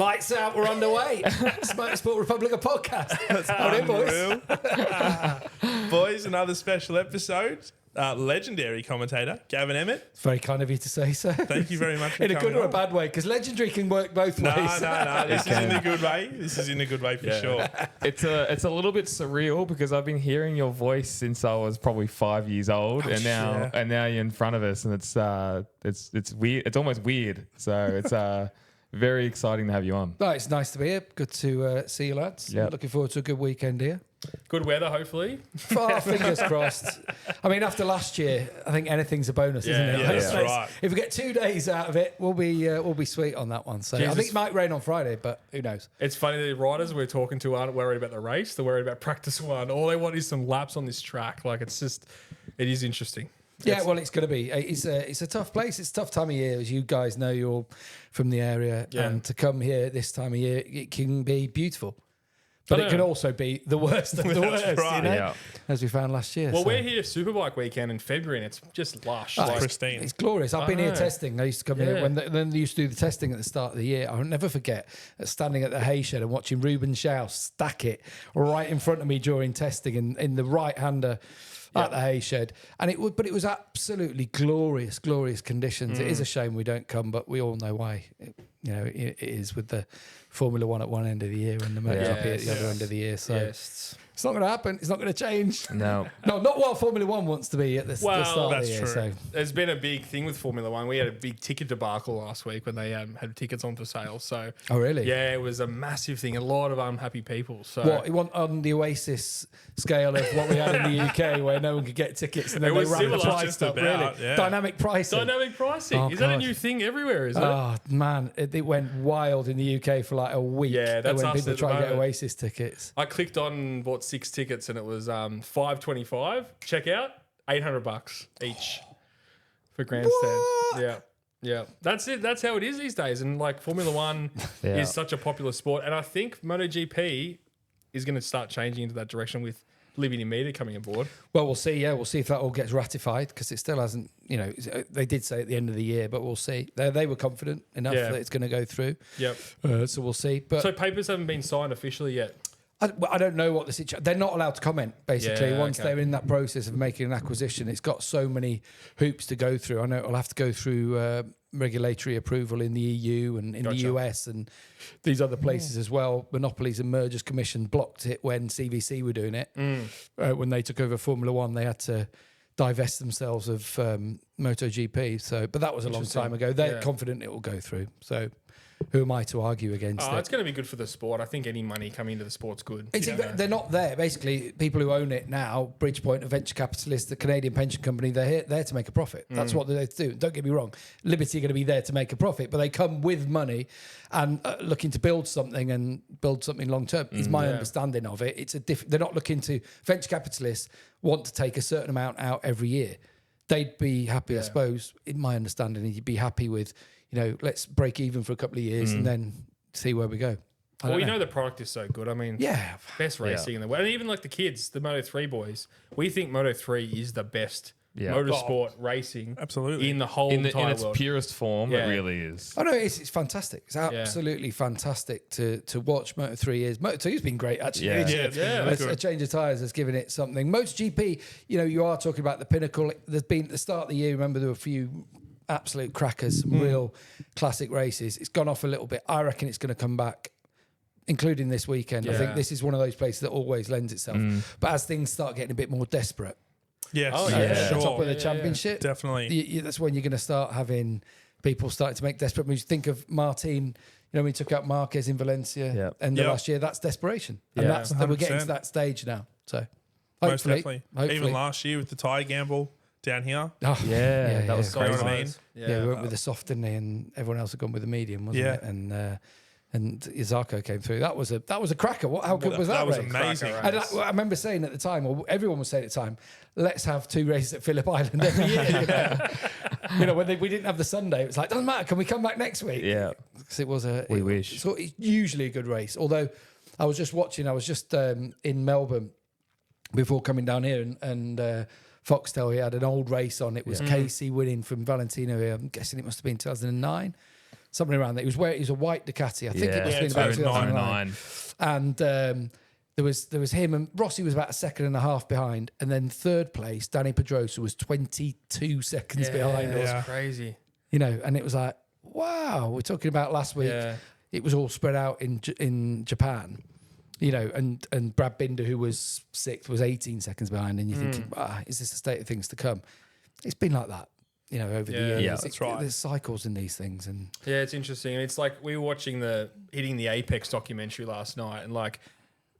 Lights out, we're underway. It's Motorsport Republica podcast. Hold in, boys. Boys, another special episode. Legendary commentator, Gavin Emmett. It's very kind of you to say so. Thank you very much for in a good or a on. bad way, because legendary can work both No, ways. no. This is in a good way. This is in a good way for sure. It's a little bit surreal because I've been hearing your voice since I was probably 5 years old, and now you're in front of us, and it's weird. It's almost weird. So it's very exciting to have you on. No, it's nice to be here. Good to see you, lads. Yep. Looking forward to a good weekend here. Good weather, hopefully. Fingers crossed. I mean, after last year, I think anything's a bonus, isn't it? Yeah, that's right. If we get 2 days out of it, we'll be sweet on that one. So I think it might rain on Friday, but who knows? It's funny, the riders we're talking to aren't worried about the race. They're worried about practice one. All they want is some laps on this track. Like, it is interesting. Yeah, well, it's going to be. It's a tough place. It's a tough time of year, as you guys know. You're from the area, and to come here this time of year, it can be beautiful. But it can also be the worst of the worst, right. you know? Yeah. As we found last year. Well, we're here Superbike weekend in February, and it's just lush. Oh, Like, pristine. It's glorious. I've been here testing. I used to come here when they used to do the testing at the start of the year. I'll never forget standing at the hay shed and watching Ruben Schau stack it right in front of me during testing in the right-hander at the hay shed. And it was absolutely glorious conditions. It is a shame we don't come, but we all know why. It is with the Formula One at one end of the year and the MotoGP at the other end of the year. So it's not going to happen. It's not going to change. No, not what Formula One wants to be at the start of the year. True. So there's been a big thing with Formula One. We had a big ticket debacle last week when they had tickets on for sale. So, oh really? Yeah, it was a massive thing. A lot of unhappy people. So what you want on the Oasis scale of what we had in the UK, where no one could get tickets and then they ran the price up. Really, dynamic pricing. Dynamic pricing. Is that a new thing everywhere? Is it? Oh man, it went wild in the UK for like a week. Yeah, that's when us people at try the to get moment. Oasis tickets. I clicked on, bought 6 tickets, and it was $5.25. Checkout $800 each for grandstand. What? Yeah. That's it. That's how it is these days. And like Formula One is such a popular sport, and I think MotoGP is going to start changing into that direction with Liberty Media coming aboard. Well, we'll see. Yeah, we'll see if that all gets ratified, because it still hasn't. They did say at the end of the year, but we'll see. They were confident enough that it's going to go through. Yep. So we'll see. But so papers haven't been signed officially yet. I don't know what the situation. They're not allowed to comment. Basically, once they're in that process of making an acquisition, it's got so many hoops to go through. I know it'll have to go through regulatory approval in the EU and in the US and these other places as well. Monopolies and Mergers Commission blocked it when CVC were doing it. When they took over Formula One, they had to divest themselves of MotoGP. So, but that was a long time ago. They're confident it will go through. So, who am I to argue against it? It's going to be good for the sport. I think any money coming into the sport's good. They're not there. Basically, people who own it now, Bridgepoint, a venture capitalist, the Canadian pension company, they're there to make a profit. That's what they're there to do. Don't get me wrong. Liberty are going to be there to make a profit, but they come with money and looking to build something long term. Is my understanding of it. It's they're not looking to, venture capitalists want to take a certain amount out every year. They'd be happy, I suppose, in my understanding, you'd be happy with, let's break even for a couple of years and then see where we go. Well, we know the product is so good. I mean, best racing in the world. And even like the kids, the Moto3 boys, we think Moto3 is the best motorsport racing absolutely in the whole in entire its world. purest form, it really is. Oh no, it's fantastic. It's absolutely fantastic to watch. Moto3 is. Moto2's been great actually. A change of tyres has given it something. MotoGP, you are talking about the pinnacle. There's been at the start of the year. Remember, there were a few absolute crackers, some real classic races. It's gone off a little bit. I reckon it's going to come back, including this weekend. I think this is one of those places that always lends itself. But as things start getting a bit more desperate, yes, at the top of the championship, definitely. That's when you're going to start having people starting to make desperate moves. Think of Martin. When he took out Marquez in Valencia end of last year, that's desperation, and we're getting to that stage now. So most definitely, even last year with the tyre gamble down here. Oh, that was crazy. You know what I mean? We went with the soft, didn't they? And everyone else had gone with the medium, wasn't it? And Izako came through. That was a cracker. How good was that? That was race? amazing. And I remember saying at the time, or everyone was saying at the time, let's have 2 races at Phillip Island every year. When we didn't have the Sunday, it was like, doesn't matter. Can we come back next week? Yeah, because it was we wish. So it's usually a good race. Although I was just in Melbourne before coming down here, and Foxtel, he had an old race on. It was Casey winning from Valentino here. I'm guessing it must have been 2009. something around there. He was a white Ducati. I think it must have been about 2009. And there was him and Rossi was about a second and a half behind, and then third place Danny Pedrosa was 22 seconds behind us. That's crazy. You know, and it was like, wow. We're talking about last week. Yeah. It was all spread out in Japan. You know, and Brad Binder, who was sixth, was 18 seconds behind, and you're thinking, is this a state of things to come? It's been like that, you know, over the years. Yeah, that's right. There's cycles in these things, and it's interesting. And it's like we were watching the Hitting the Apex documentary last night, and like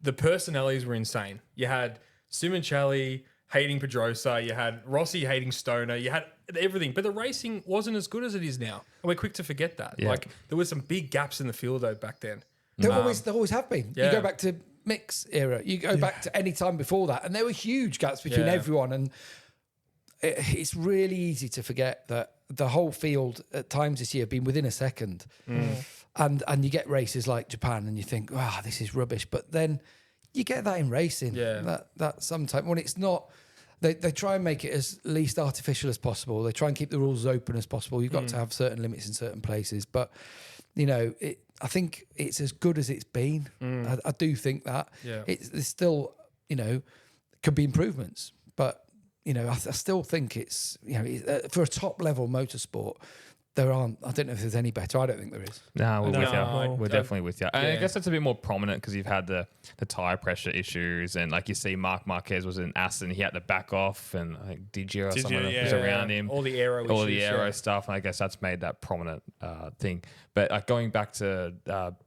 the personalities were insane. You had Simoncelli hating Pedrosa, you had Rossi hating Stoner, you had everything, but the racing wasn't as good as it is now, and we're quick to forget that. Yeah. Like there were some big gaps in the field though back then. There always have been. Yeah. You go back to Mick's era. You go back to any time before that, and there were huge gaps between everyone. And it's really easy to forget that the whole field at times this year have been within a second. And you get races like Japan, and you think, wow, this is rubbish. But then you get that in racing. Yeah. That sometimes when it's not. They try and make it as least artificial as possible. They try and keep the rules as open as possible. You've got to have certain limits in certain places, but you know, I think it's as good as it's been. I do think that. Yeah. There's still, you know, could be improvements, but you know, I still think it's, you know, for a top level motorsport. There aren't. I don't know if there's any better. I don't think there is. No, we're with you. We're definitely with you. And I guess that's a bit more prominent because you've had the tire pressure issues, and like you see, Marc Marquez was in Aston. He had to back off, and I think Diggio or someone was around him. All the aero stuff, and I guess that's made that prominent thing. But like going back to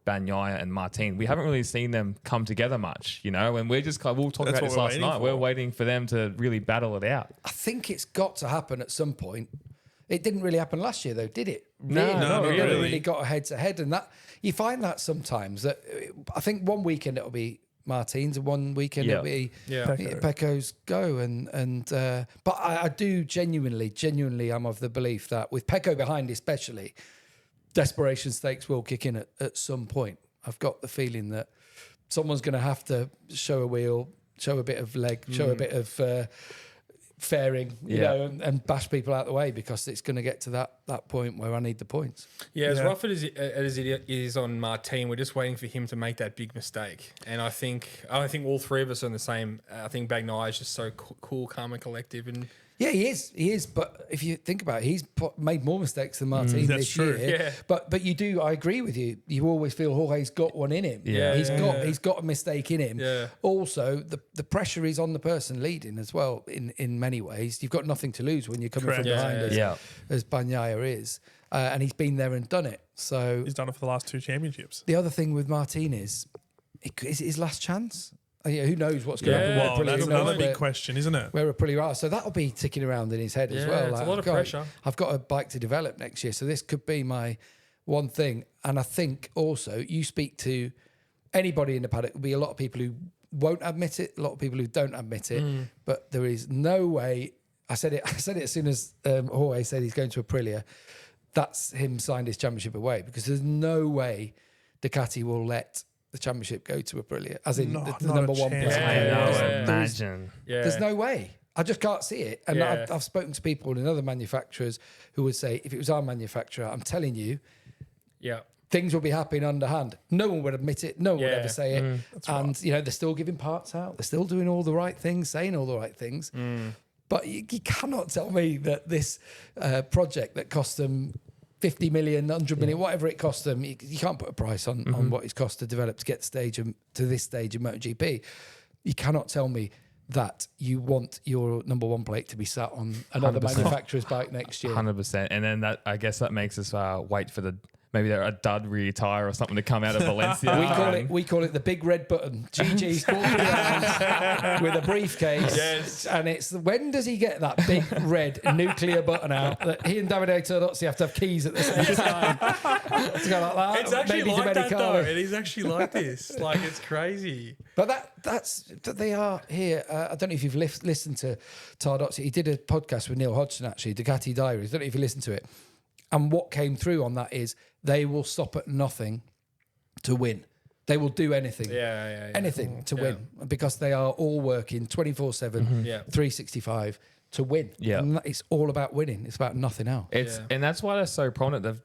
Bagnaia and Martin, we haven't really seen them come together much, you know. And we're just we were talking about this last night. We're waiting for them to really battle it out. I think it's got to happen at some point. It didn't really happen last year, though, did it? No, not really. Never really got a head-to-head, and that you find that sometimes. That I think one weekend it'll be Martin's, and one weekend it'll be Pecco's go, but I do genuinely, I'm of the belief that with Pecco behind, especially, desperation stakes will kick in at some point. I've got the feeling that someone's going to have to show a wheel, show a bit of leg, show a bit of. Fairing, you know, and bash people out the way because it's going to get to that point where I need the points. Yeah, as rough as it is on Martin, we're just waiting for him to make that big mistake. And I think all three of us are on the same. I think Bagnaia is just so cool, calm, and collective. And yeah, he is. But if you think about it, he's made more mistakes than Martin this year. Yeah. But you do. I agree with you. You always feel Jorge's got one in him. Yeah, he's got a mistake in him. Yeah. Also, the pressure is on the person leading as well. In many ways, you've got nothing to lose when you're coming from behind, as Bagnaia is, and he's been there and done it. So he's done it for the last 2 championships. The other thing with Martin is it his last chance. Who knows what's going to happen? Well, that's another big question, isn't it? Where Aprilia are. So that'll be ticking around in his head as well. It's a lot of pressure. I've got a bike to develop next year, so this could be my one thing. And I think also you speak to anybody in the paddock, there'll be a lot of people who won't admit it, a lot of people who don't admit it, but there is no way. I said it as soon as Jorge said he's going to Aprilia. That's him signed his championship away because there's no way Ducati will let the championship go to Aprilia, as in the number one player. Imagine. There's no way. I just can't see it. And I've spoken to people in other manufacturers who would say, if it was our manufacturer, I'm telling you, things will be happening underhand. No one would admit it. No one would ever say it. And, you know, they're still giving parts out. They're still doing all the right things, saying all the right things. But you cannot tell me that this project that cost them 50 million, 100 million, whatever it cost them, you can't put a price on what it's cost to develop to get to this stage of MotoGP. You cannot tell me that you want your number one plate to be sat on another 100%. Manufacturer's bike next year. 100%. And then I guess that makes us wait for maybe a dud rear tire or something to come out of Valencia. We call it the big red button. GG's walking around with a briefcase, and it's when does he get that big red nuclear button out that he and Davide Tordozzi have to have keys at the same time to go like that. It's actually like that though. It is actually like this. Like it's crazy. But they are here. I don't know if you've listened to Tardozzi. He did a podcast with Neil Hodgson actually, Ducati Diaries. I don't know if you listened to it. And what came through on that is they will stop at nothing to win. They will do anything, anything to win because they are all working 24/7, 365 to win. Yeah, and it's all about winning. It's about nothing else. And that's why they're so prominent.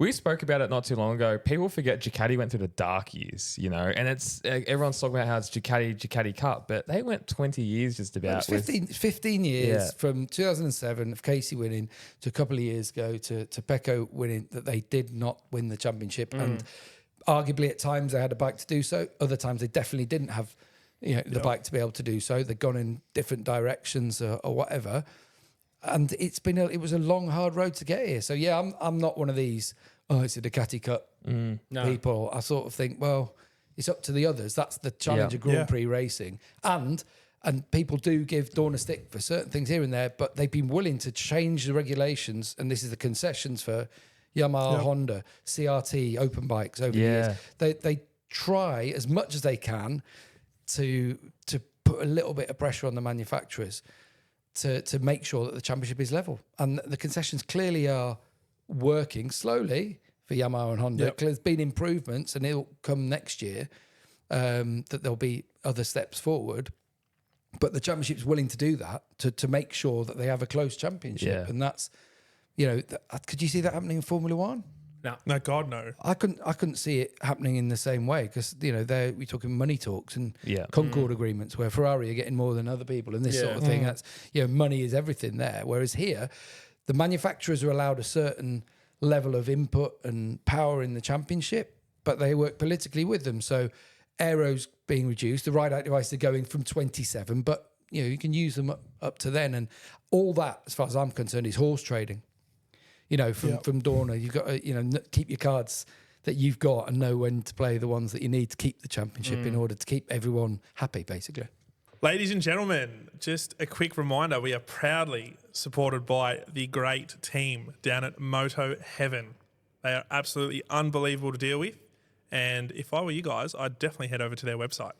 We spoke about it not too long ago. People forget Ducati went through the dark years, you know, and it's everyone's talking about how it's Ducati Cup, but they went 20 years just about. It was 15 years from 2007 of Casey winning to a couple of years ago to Pecco winning that they did not win the championship. And arguably at times they had a bike to do so. Other times they definitely didn't have the bike to be able to do so. They'd gone in different directions or whatever. And it was a long, hard road to get here. So yeah, I'm not one of these, it's a Ducati Cup people. I sort of think, well, it's up to the others. That's the challenge of Grand Prix racing. And people do give Dawn a stick for certain things here and there, but they've been willing to change the regulations, and this is the concessions for Yamaha, Honda, CRT, open bikes over the years. They try as much as they can to put a little bit of pressure on the manufacturers to make sure that the championship is level. And the concessions clearly are working slowly for Yamaha and Honda. There's been improvements, and it'll come next year that there'll be other steps forward. But the championship's willing to do that to make sure that they have a close championship. And that's, could you see that happening in Formula One? No, God, no. I couldn't see it happening in the same way because we're talking money talks and Concord agreements where Ferrari are getting more than other people and this sort of thing. That's money is everything there. Whereas here, the manufacturers are allowed a certain level of input and power in the championship, but they work politically with them. So aero's being reduced, the ride-out devices are going from 27, but you can use them up to then, and all that, as far as I'm concerned, is horse trading. From Dorna, you've got to, keep your cards that you've got and know when to play the ones that you need to keep the championship in order to keep everyone happy, basically. Ladies and gentlemen, just a quick reminder, we are proudly supported by the great team down at Moto Heaven. They are absolutely unbelievable to deal with. And if I were you guys, I'd definitely head over to their website.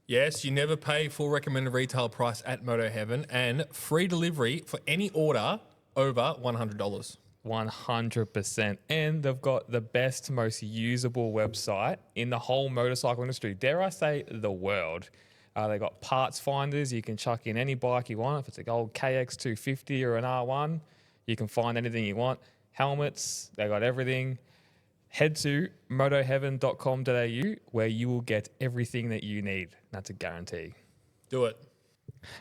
Yes, you never pay full recommended retail price at Moto Heaven, and free delivery for any order over $100. 100%. And they've got the best, most usable website in the whole motorcycle industry. Dare I say the world. They've got parts finders. You can chuck in any bike you want. If it's a old KX250 or an R1, you can find anything you want. Helmets, they got everything. Head to motoheaven.com.au where you will get everything that you need. That's a guarantee. Do it.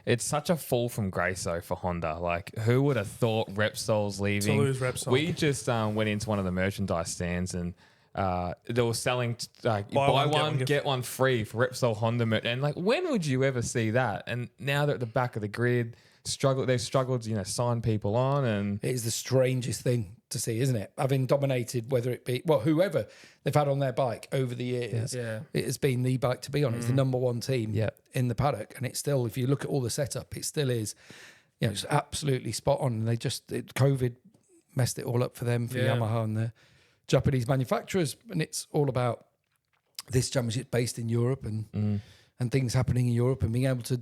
It's such a fall from grace, though, for Honda. Like, who would have thought Repsol's leaving? To lose Repsol. We just went into one of the merchandise stands and they were selling buy one, get one free for Repsol Honda. And like, when would you ever see that? And now they're at the back of the grid. They've struggled to sign people on, and it is the strangest thing to see, isn't it? Having dominated, whether it be whoever they've had on their bike over the years, it has been the bike to be on. It's the number one team in the paddock, and it's still, if you look at all the setup, it still is, it's absolutely spot on. And COVID messed it all up for them, for Yamaha and the Japanese manufacturers, and it's all about this championship based in Europe and things happening in Europe and being able to,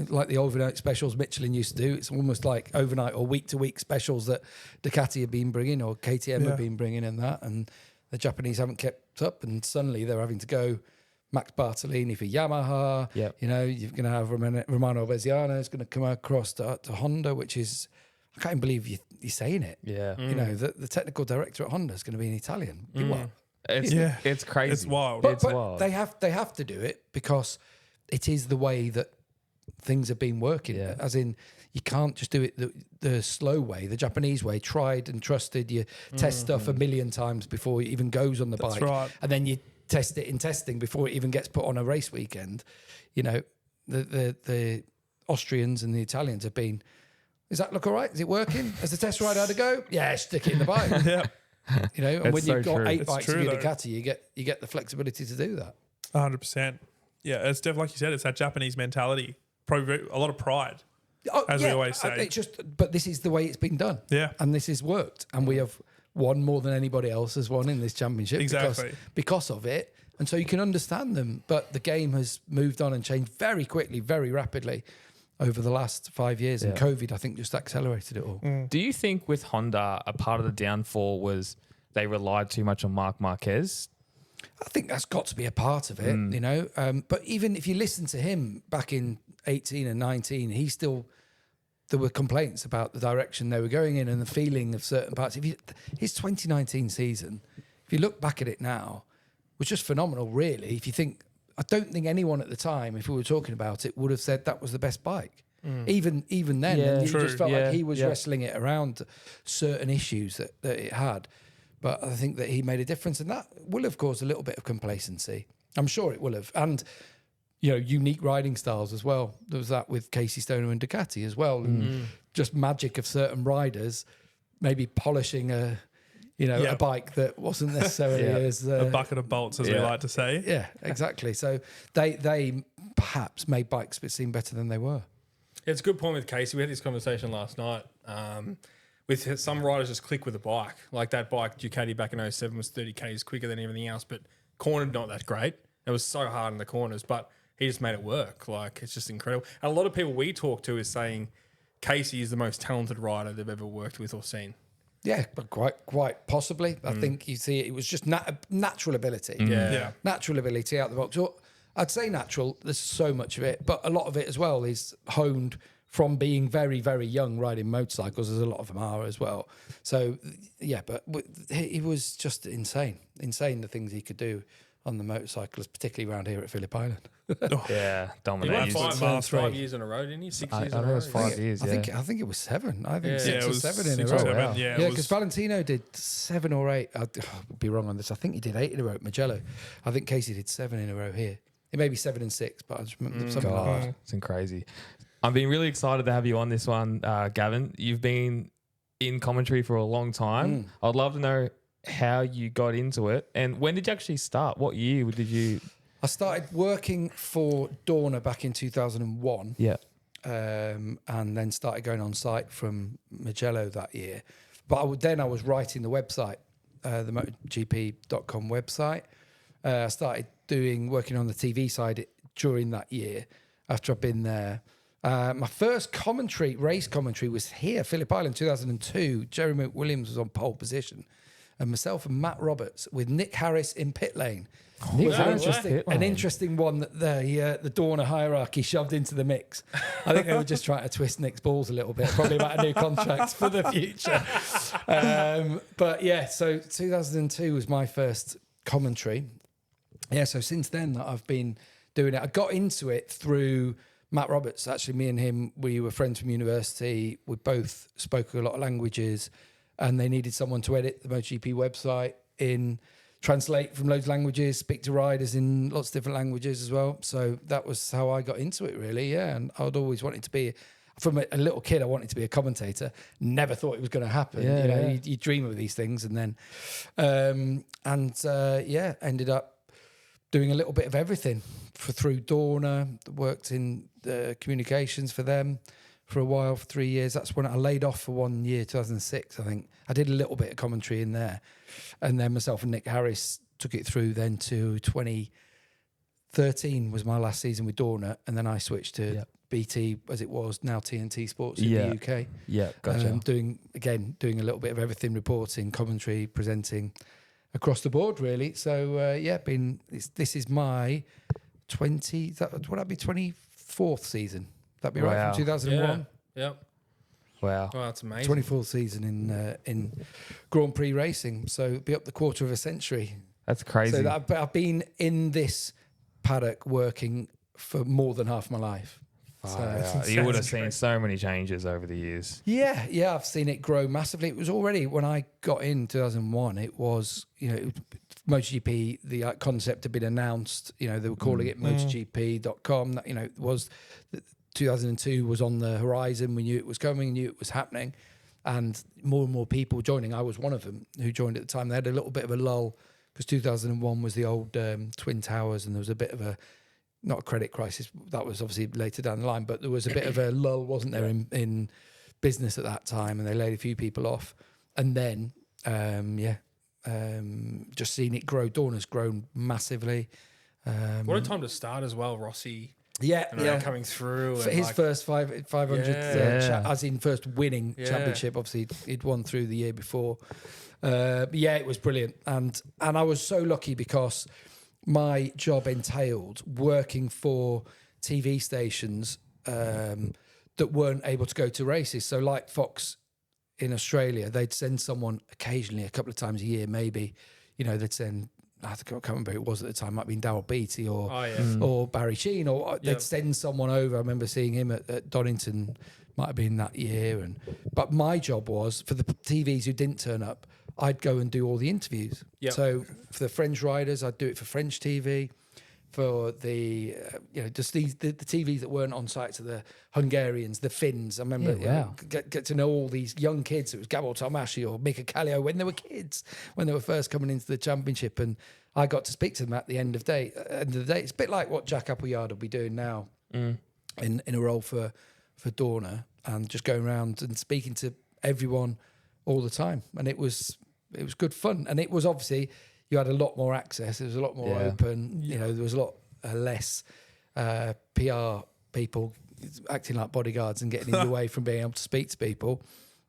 like the overnight specials Michelin used to do. It's almost like overnight or week-to-week specials that Ducati have been bringing or KTM have been bringing and that. And the Japanese haven't kept up, and suddenly they're having to go Max Bartolini for Yamaha. Yep. You're going to have Romano Veziano is going to come across to Honda, which is, I can't even believe you're saying it. Yeah. The technical director at Honda is going to be an Italian. What? It's crazy. It's wild. But they have to do it because it is the way that things have been working. Yeah. As in, you can't just do it the slow way, the Japanese way, tried and trusted. You test stuff a million times before it even goes on the bike. Right. And then you test it in testing before it even gets put on a race weekend. The Austrians and the Italians have been, does that look all right? Is it working? Has the test ride had to go? Yeah, stick it in the bike. And when you've got 8 bikes of your Ducati, you get the flexibility to do that. 100%. Yeah, it's definitely, like you said, it's that Japanese mentality. Probably a lot of pride, as we always say. But this is the way it's been done. Yeah. And this has worked. And we have won more than anybody else has won in this championship. Exactly. Because of it. And so you can understand them. But the game has moved on and changed very quickly, very rapidly over the last 5 years. And COVID, I think, just accelerated it all. Do you think with Honda, a part of the downfall was they relied too much on Marc Marquez? I think that's got to be a part of it, But even if you listen to him back in 18 and 19, there were complaints about the direction they were going in and the feeling of certain parts. His 2019 season if you look back at it now, was just phenomenal, really. If you think, I don't think anyone at the time, if we were talking about it, would have said that was the best bike. Even then, Yeah. and you True. just felt like he was Yeah. wrestling it around certain issues that it had. But I think that he made a difference, and that will have caused a little bit of complacency. I'm sure it will have. And, unique riding styles as well. There was that with Casey Stoner and Ducati as well. And just magic of certain riders, maybe polishing a bike that wasn't necessarily as... a bucket of bolts, as we like to say. Yeah, exactly. So they perhaps made bikes that seem better than they were. It's a good point with Casey. We had this conversation last night. With some riders just click with a bike. Like that bike, Ducati back in 07 was 30 Ks quicker than everything else, but cornered not that great. It was so hard in the corners, but he just made it work. Like, it's just incredible. And a lot of people we talk to is saying Casey is the most talented rider they've ever worked with or seen. Yeah, but quite possibly. I think you see it was just natural ability. Yeah. Natural ability out the box. Or I'd say natural. There's so much of it, but a lot of it as well is honed from being very, very young riding motorcycles, as a lot of them are as well. So, yeah, but he was just insane the things he could do on the motorcycles, particularly around here at Phillip Island. Yeah, He dominated. won Turn three. 5 years in a row, didn't he? 6 I years know in a it row. was 5 years. I think it was 7. I think Yeah. 6 Yeah, it or was 7 in a 6 row. or 7. Wow. Yeah, Yeah, because Valentino did 7 or 8. I'd be wrong on this. I think he did 8 in a row at Mugello. I think Casey did 7 in a row here. It may be 7 and 6, but I just remember something like that. God, it's crazy. I'm being really excited to have you on this one, Gavin. You've been in commentary for a long time. I'd love to know how you got into it, and when did you actually start? What year did you? I started working for Dorna back in 2001. Yeah. And then started going on site from Mugello that year. But I was writing the website, the MotoGP.com website. I started working on the TV side during that year after I've been there. My first race commentary was here, Phillip Island, 2002. Jeremy Williams was on pole position. And myself and Matt Roberts with Nick Harris in pit lane. It was an interesting one that the Dorna hierarchy shoved into the mix. I think they were just trying to twist Nick's balls a little bit, probably about a new contract for the future. But yeah, so 2002 was my first commentary. Yeah, so since then I've been doing it. I got into it through Matt Roberts. Actually, me and him, we were friends from university. We both spoke a lot of languages, and they needed someone to edit the MotoGP website translate from loads of languages, speak to riders in lots of different languages as well. So that was how I got into it, really. Yeah, and I'd always wanted to be, from a little kid, I wanted to be a commentator. Never thought it was going to happen. Yeah, you dream of these things, and then, ended up doing a little bit of everything through Dorna. Worked in communications for them for a while, for 3 years. That's when I laid off for 1 year, 2006, I think. I did a little bit of commentary in there. And then myself and Nick Harris took it through then to 2013 was my last season with Dorna. And then I switched to BT, as it was, now TNT Sports in the UK. Yeah, gotcha. Doing a little bit of everything, reporting, commentary, presenting across the board, really. So, this is my 24th season. That'd be right, from 2001. Yeah. Wow. Oh, that's amazing. 24th season in Grand Prix racing. So it'd be up the quarter of a century. That's crazy. So I've been in this paddock working for more than half my life. So you would have seen so many changes over the years. Yeah, I've seen it grow massively. It was already, when I got in 2001, it was, MotoGP, the concept had been announced, they were calling it MotoGP.com, it was 2002 was on the horizon. We knew it was coming, knew it was happening, and more people joining. I was one of them who joined at the time. They had a little bit of a lull because 2001 was the old Twin Towers, and there was a bit of not a credit crisis. That was obviously later down the line, but there was a bit of a lull, wasn't there, in business at that time, and they laid a few people off. And then, just seeing it grow. Dorna's grown massively. What a time to start as well, Rossi. Yeah, coming through. For his first 500, as in first winning championship. Obviously, he'd won through the year before. It was brilliant, and I was so lucky because my job entailed working for TV stations that weren't able to go to races. So, like Fox in Australia, they'd send someone occasionally, a couple of times a year, maybe, they'd send. I can't remember who it was at the time. It might have been Darryl Beattie Oh, or Barry Sheen, or they'd send someone over. I remember seeing him at Donington. Might have been that year. But my job was for the TVs who didn't turn up. I'd go and do all the interviews. Yep. So for the French riders, I'd do it for French TV. For the just the TVs that weren't on site, so the Hungarians, the Finns. I remember get to know all these young kids. It was Gabor Tomashi or Mika Kallio when they were kids, when they were first coming into the championship, and I got to speak to them at the end of the day. It's a bit like what Jack Appleyard will be doing now in a role for Dorna, and just going around and speaking to everyone all the time, and it was good fun, and it was obviously. You had a lot more access. It was a lot more open. There was a lot less PR people acting like bodyguards and getting in the way from being able to speak to people.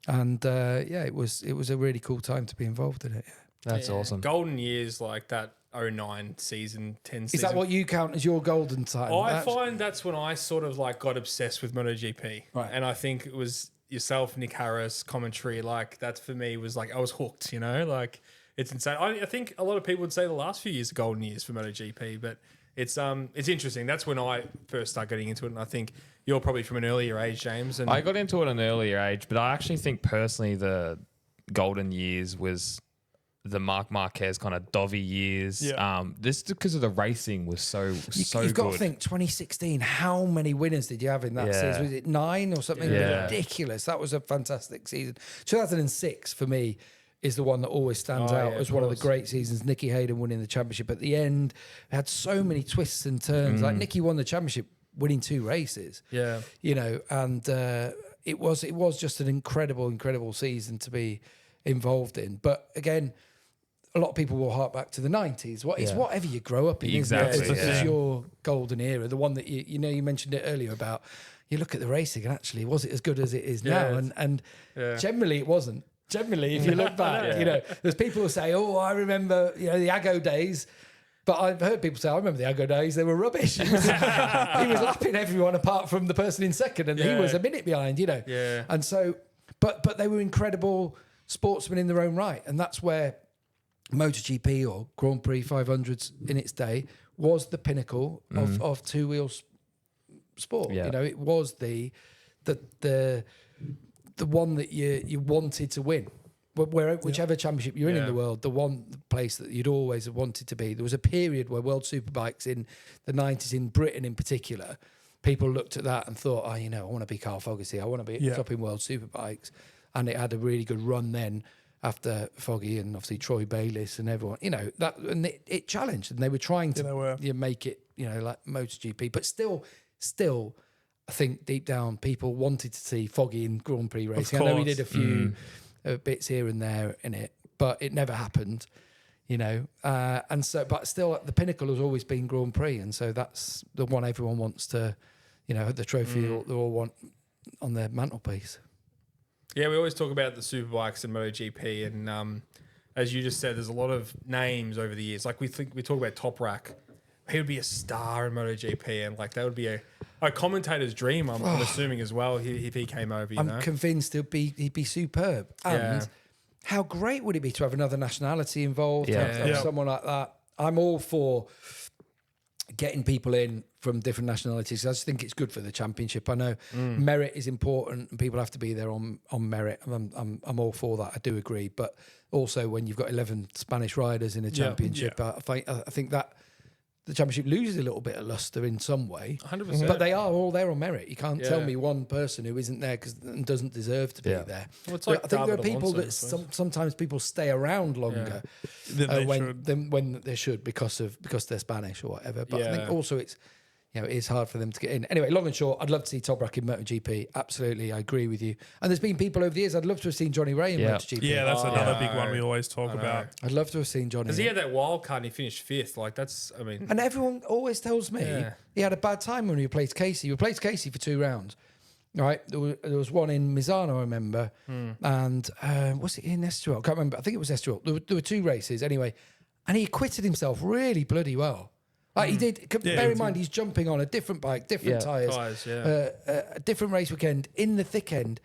And it was a really cool time to be involved in it. That's awesome. Golden years like that 09 season, 10 season. Is that what you count as your golden time? I find that's when I sort of like got obsessed with MotoGP. Right. And I think it was yourself, Nick Harris, commentary. Like that for me was like, I was hooked, like. It's insane. I think a lot of people would say the last few years are golden years for MotoGP, but it's interesting. That's when I first started getting into it, and I think you're probably from an earlier age, James. And I got into it at an earlier age, but I actually think personally the golden years was the Marc Marquez kind of Dovey years. Yeah. This because of the racing was so You've good. got to think 2016. How many winners did you have in that season? Was it 9 or something ridiculous? That was a fantastic season. 2006 for me. Is the one that always stands out as one of the great seasons. Nicky Hayden winning the championship at the end. It had so many twists and turns. Like Nicky won the championship winning 2 races. Yeah. And it was just an incredible season to be involved in. But again, a lot of people will hark back to the 90s. Whatever you grow up in, exactly. This is your golden era. The one that you mentioned it earlier about. You look at the racing and actually, was it as good as it is now? And generally it wasn't. Generally, if you look back, there's people who say, "Oh, I remember, the Aggo days," but I've heard people say, "I remember the Aggo days; they were rubbish." He was lapping everyone apart from the person in second, and he was a minute behind, Yeah. And so, but they were incredible sportsmen in their own right, and that's where MotoGP or Grand Prix 500s in its day was the pinnacle of two-wheel sport. Yeah. It was the one that you wanted to win, whichever championship you're in the world, the place that you'd always have wanted to be. There was a period where World Superbikes in the 90s in Britain in particular, people looked at that and thought, I want to be Carl Fogarty, I want to be top in World Superbikes. And it had a really good run then after Foggy and obviously Troy Bayliss and everyone, and it challenged, and they were trying to make it, like MotoGP, but still, I think deep down people wanted to see Foggy in Grand Prix racing. I know he did a few bits here and there in it, but it never happened, and so, but still the pinnacle has always been Grand Prix. And so that's the one everyone wants to, the trophy they all want on their mantelpiece. Yeah, we always talk about the Superbikes and MotoGP, and as you just said, there's a lot of names over the years. Like we talk about Toprak. He would be a star in MotoGP, and like that would be a commentator's dream. I'm assuming as well if he came over. I'm convinced he'd be superb. And how great would it be to have another nationality involved? Have someone like that. I'm all for getting people in from different nationalities. I just think it's good for the championship. I know merit is important, and people have to be there on merit. I'm all for that. I do agree, but also when you've got 11 Spanish riders in a championship, I think that. The championship loses a little bit of luster in some way, 100%. But they are all there on merit. You can't tell me one person who isn't there and doesn't deserve to be there. Well, it's like I think there are people Alonso, that sometimes people stay around longer than when they should because they're Spanish or whatever. But I think also it's it is hard for them to get in. Anyway, long and short, I'd love to see Toprak in MotoGP. Absolutely, I agree with you. And there's been people over the years. I'd love to have seen Johnny Ray in MotoGP. Yeah, that's another big one we always talk about. I'd love to have seen Johnny. Because he had that wild card and he finished 5th. Like that's, And everyone always tells me he had a bad time when he replaced Casey. He replaced Casey for 2 rounds. Right, there was one in Misano, I remember, and was it in Estoril? I can't remember. I think it was Estoril. There were 2 races anyway, and he acquitted himself really bloody well. Like he did. Bear in mind, he's jumping on a different bike, different tyres, a different race weekend in the thick end.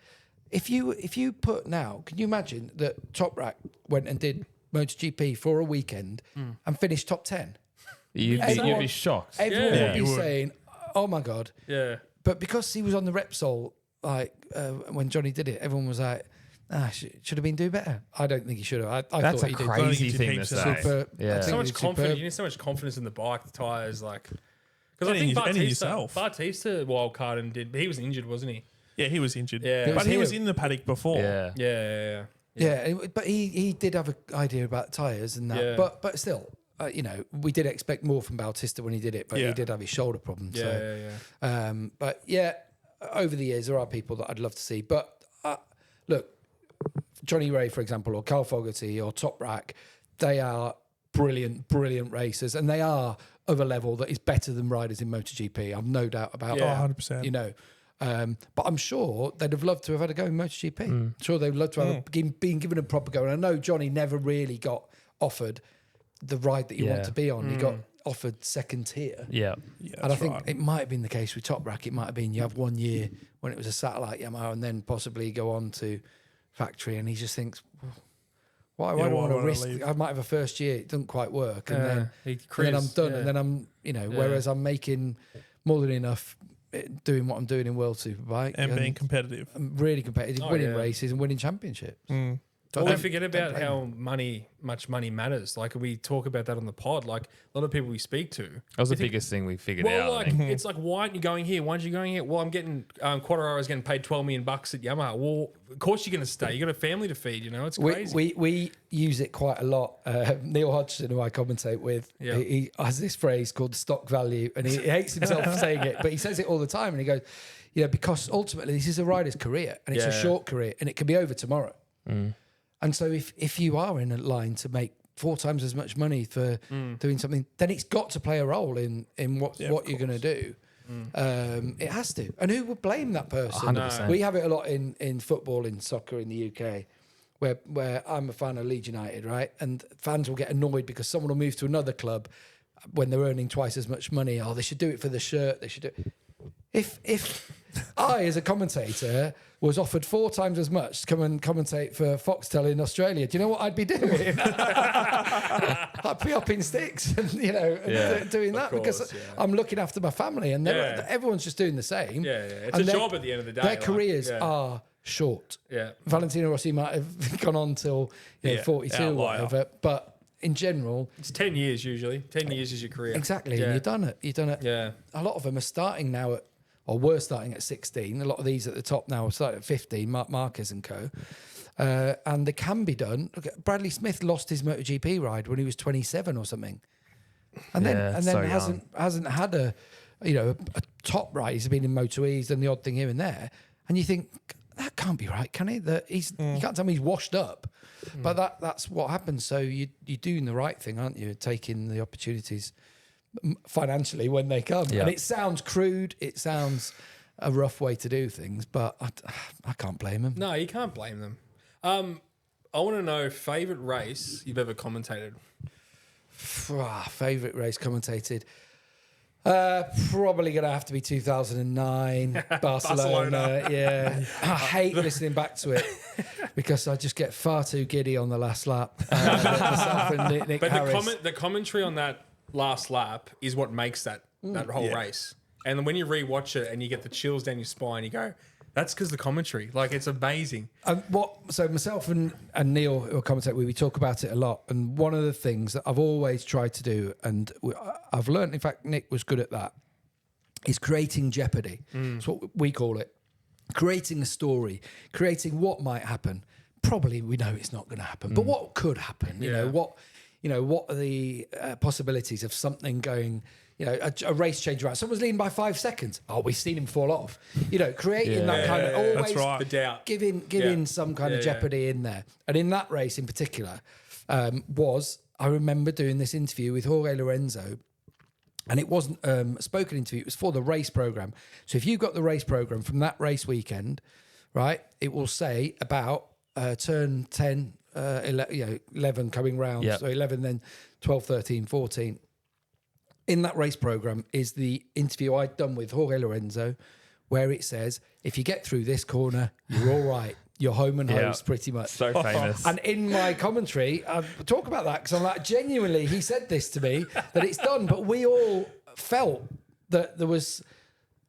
If you put now, can you imagine that Toprak went and did MotoGP for a weekend and finish top 10. You'd be shocked. Everyone Yeah, would be you would. saying, "Oh my god!" Yeah. But because he was on the Repsol, like when Johnny did it, everyone was like, should have been doing better. I don't think he should have. I That's thought a he did. crazy I think he thing did to heaps say. of Super, Yeah. I think So he much did confidence. superb. You need so much confidence in the bike, the tires, like. Because I And think in yourself. Batista wild card and did. He was injured, wasn't he? Yeah, he was injured. Yeah. But he was him. in the paddock before. Yeah. Yeah. Yeah, but he did have an idea about tyres and that. Yeah. But still, we did expect more from Bautista when he did it, but Yeah. he did have his shoulder problem. Yeah. But yeah, over the years there are people that I'd love to see. But look, Johnny Ray, for example, or Carl Fogarty or Top Rack, they are brilliant racers, and they are of a level that is better than riders in MotoGP. I've no doubt about Yeah. that. 100%. But I'm sure they'd have loved to have had a go in MotoGP. I'm sure they'd love to have been given a proper go. And I know Johnny never really got offered the ride that you want to be on. He got offered second tier. Yeah. Yeah, And I that's think right. it might have been the case with Top Rack. It might have been you have 1 year when it was a satellite Yamaha and then possibly go on to factory. And he just thinks, why do I want to would I risk? leave? I might have a first year, it doesn't quite work. And then he I'm done. And then I'm, whereas I'm making more than enough doing what I'm doing in World Superbike. And being competitive. I'm really competitive, winning yeah. races and winning championships. Well, Don't- we forget about don't how much money matters. Like we talk about that on the pod. Like a lot of people we speak to. That was the biggest thing we figured Well, out. I like think. it's like, why aren't you going here? Why aren't you going here? Well, I'm getting Quadraro is getting paid $12 million at Yamaha. Well, of course you're going to stay. You got a family to feed. It's crazy. We use it quite a lot. Neil Hodgson, who I commentate with, Yeah. he has this phrase called stock value, and he hates himself for saying it, but he says it all the time. And he goes, because ultimately this is a rider's career, and it's a Yeah. short career, and it can be over tomorrow. And so if you are in a line to make 4 times as much money for doing something, then it's got to play a role in what you're going to do. It has to. And who would blame that person? 100%. We have it a lot in football, in soccer in the UK, where I'm a fan of Leeds United, right? And fans will get annoyed because someone will move to another club when they're earning twice as much money. Oh, they should do it for the shirt. They should do it. If I, as a commentator, was offered 4 times as much to come and commentate for Foxtel in Australia, do you know what I'd be doing? I'd be up in sticks and, doing that course, because yeah. I'm looking after my family and everyone's just doing the same. Yeah. It's And a job at the end of the day. Their like, careers yeah. are short. Yeah. Valentino Rossi might have gone on till 42 or outlier. whatever, but in general, It's 10 years usually. 10 years is your career. exactly, Yeah. and you've done it. You've done it. Yeah. A lot of them are starting now were starting at 16. A lot of these at the top now are starting at 15, Mark Marquez and co. And they can be done. Look at Bradley Smith lost his MotoGP ride when he was 27 or something. And then so hasn't had a top ride. He's been in Moto E, he's done the odd thing here and there. And you think, that can't be right, can it? That you can't tell me he's washed up. But that's what happens. So you're doing the right thing, aren't you? Taking the opportunities financially when they come. Yeah. And it sounds crude. It sounds a rough way to do things, but I can't blame him. No, you can't blame them. I want to know favourite race you've ever commentated. Favourite race commentated. Probably going to have to be 2009 Barcelona. Yeah, I hate listening back to it because I just get far too giddy on the last lap. Myself and Nick But Harris. the commentary on that last lap is what makes that whole race. And when you rewatch it and you get the chills down your spine, you go, that's because the commentary. Like, it's amazing. So myself and Neil, who are commentating, we talk about it a lot. And one of the things that I've always tried to do, and I've learned, in fact, Nick was good at that, is creating jeopardy. That's what we call it. Creating a story, creating what might happen. Probably we know it's not going to happen, but what could happen? You know, what are the possibilities of something going? A race change around. Someone's leading by 5 seconds. Oh, we've seen him fall off. Creating that kind of always That's right. The doubt. giving some kind of jeopardy in there. And in that race in particular, I remember doing this interview with Jorge Lorenzo, and it wasn't a spoken interview. It was for the race program. So if you've got the race program from that race weekend, right, it will say about turn 10, 11 coming round. Yep. So 11, then 12, 13, 14. In that race program is the interview I'd done with Jorge Lorenzo, where it says, if you get through this corner, you're all right. your home and host, pretty much. So famous. And in my commentary, I talk about that because I'm like, genuinely, he said this to me, that it's done. But we all felt that there was,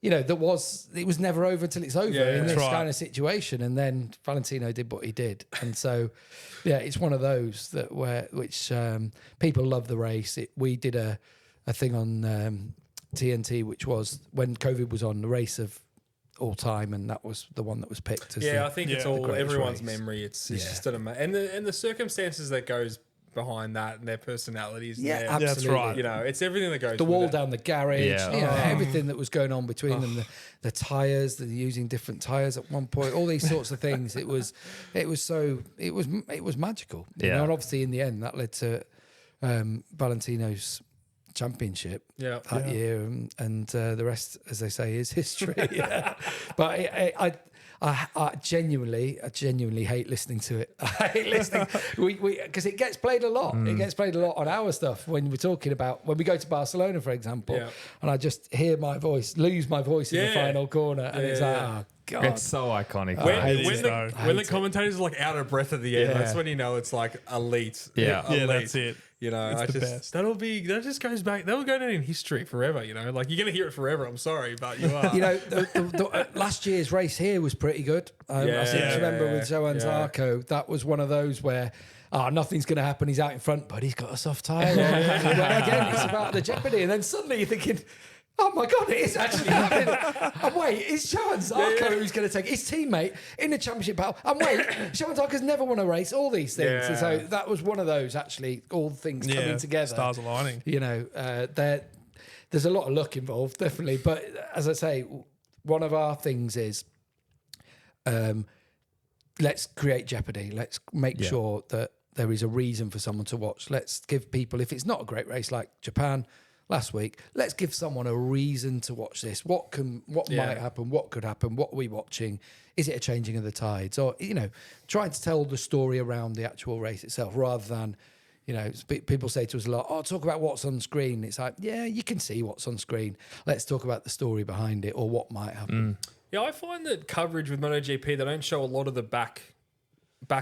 it was never over until it's over in this kind of situation. And then Valentino did what he did. And so, it's one of those which people love the race. We did a thing on TNT, which was when COVID was on, the race of all time, and that was the one that was picked. As I think it's all everyone's race. memory. It's just and the circumstances that goes behind that and their personalities. Yeah, and absolutely. That's right. It's everything that goes. The wall with down the garage, everything that was going on between them, the tires, they're using different tires at one point, all these sorts of things. It was magical. You know, and obviously in the end that led to Valentino's championship that year, and the rest, as they say, is history. But I genuinely hate listening to it. I hate listening because it gets played a lot. It gets played a lot on our stuff when we're talking about when we go to Barcelona, for example, and I just hear my voice, lose my voice in the final corner, and it's like, oh God, it's so iconic. When the commentators are like out of breath at the end, that's when you know it's like elite. Yeah, that's it. That'll just goes back. That'll go down in history forever. Like you're gonna hear it forever. I'm sorry, but you are. The last year's race here was pretty good. I seem to remember with Johan Zarco, that was one of those where nothing's going to happen. He's out in front, but he's got a soft tyre. Again, it's about the jeopardy, and then suddenly you're thinking, oh my God, it is actually happening. And wait, it's Johan Zarco who's going to take his teammate in the championship battle. And wait, Johan Zarco's never won a race, all these things. Yeah. And so that was one of those, actually, all things coming together. Stars aligning. There's a lot of luck involved, definitely. But as I say, one of our things is let's create jeopardy. Let's make sure that there is a reason for someone to watch. Let's give people, if it's not a great race like Japan last week, let's give someone a reason to watch this. What might happen? What could happen? What are we watching? Is it a changing of the tides? Or, trying to tell the story around the actual race itself rather than, people say to us a lot, talk about what's on screen. It's like, you can see what's on screen. Let's talk about the story behind it or what might happen. Yeah, I find that coverage with MotoGP, they don't show a lot of the back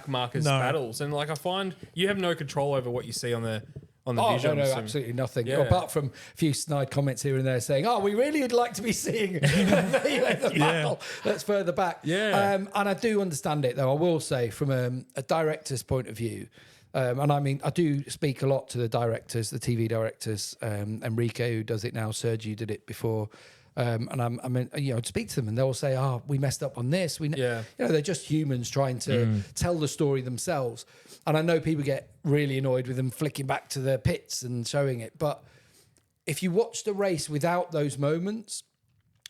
markers battles. And like I find you have no control over what you see on the vision. No, absolutely nothing. Apart from a few snide comments here and there saying, we really would like to be seeing the battle that's further back. And I do understand it, though. I will say from a director's point of view, and I mean, I do speak a lot to the directors, the TV directors, Enrique, who does it now, Sergio did it before. And I'd speak to them and they'll say, we messed up on this. They're just humans trying to tell the story themselves. And I know people get really annoyed with them flicking back to their pits and showing it. But if you watch the race without those moments,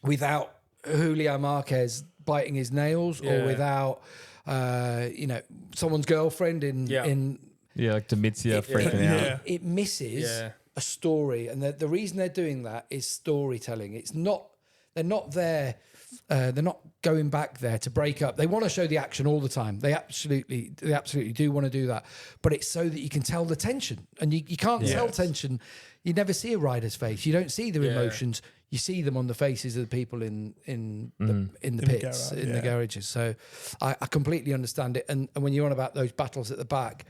without Julian Marquez biting his nails or without, someone's girlfriend like Demizia freaking out. It misses a story, and the reason they're doing that is storytelling. They're not there. They're not going back there to break up. They want to show the action all the time. They absolutely do want to do that. But it's so that you can tell the tension, and you can't tell tension. You never see a rider's face. You don't see their emotions. You see them on the faces of the people in the pits, in the garages. So I completely understand it. And when you're on about those battles at the back,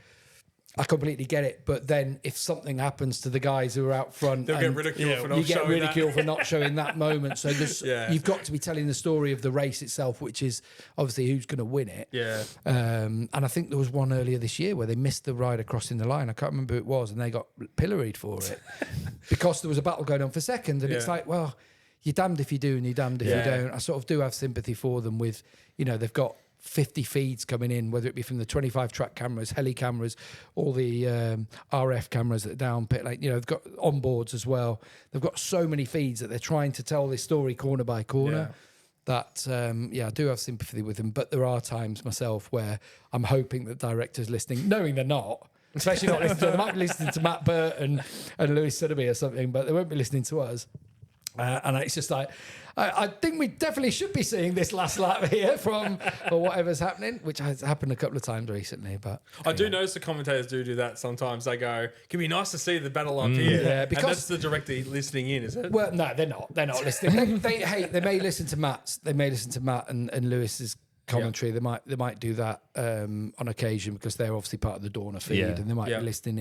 I completely get it, but then if something happens to the guys who are out front, they'll get ridiculed for not showing that. You get ridiculed for not showing that moment. So you've got to be telling the story of the race itself, which is obviously who's going to win it. And I think there was one earlier this year where they missed the rider crossing the line. I can't remember who it was, and they got pilloried for it because there was a battle going on for second. And it's like, well, you're damned if you do and you're damned if you don't. I sort of do have sympathy for them with, they've got 50 feeds coming in, whether it be from the 25 track cameras, heli cameras, all the RF cameras that are down pit lane. They've got onboards as well. They've got so many feeds that they're trying to tell this story corner by corner. That I do have sympathy with them. But there are times myself where I'm hoping that directors listening, knowing they're not, especially not listening to, they might be listening to Matt Burt and Lewis Sotheby or something, but they won't be listening to us. And it's just like, I think we definitely should be seeing this last lap here for whatever's happening, which has happened a couple of times recently. But I do notice the commentators do that sometimes. They go, "Can be nice to see the battle up here." Yeah, because and that's the director listening in, is it? Well, no, they're not. They're not listening. They may listen to Matt's. They may listen to Matt and Lewis's commentary. They might do that on occasion because they're obviously part of the Dorna feed and they might be listening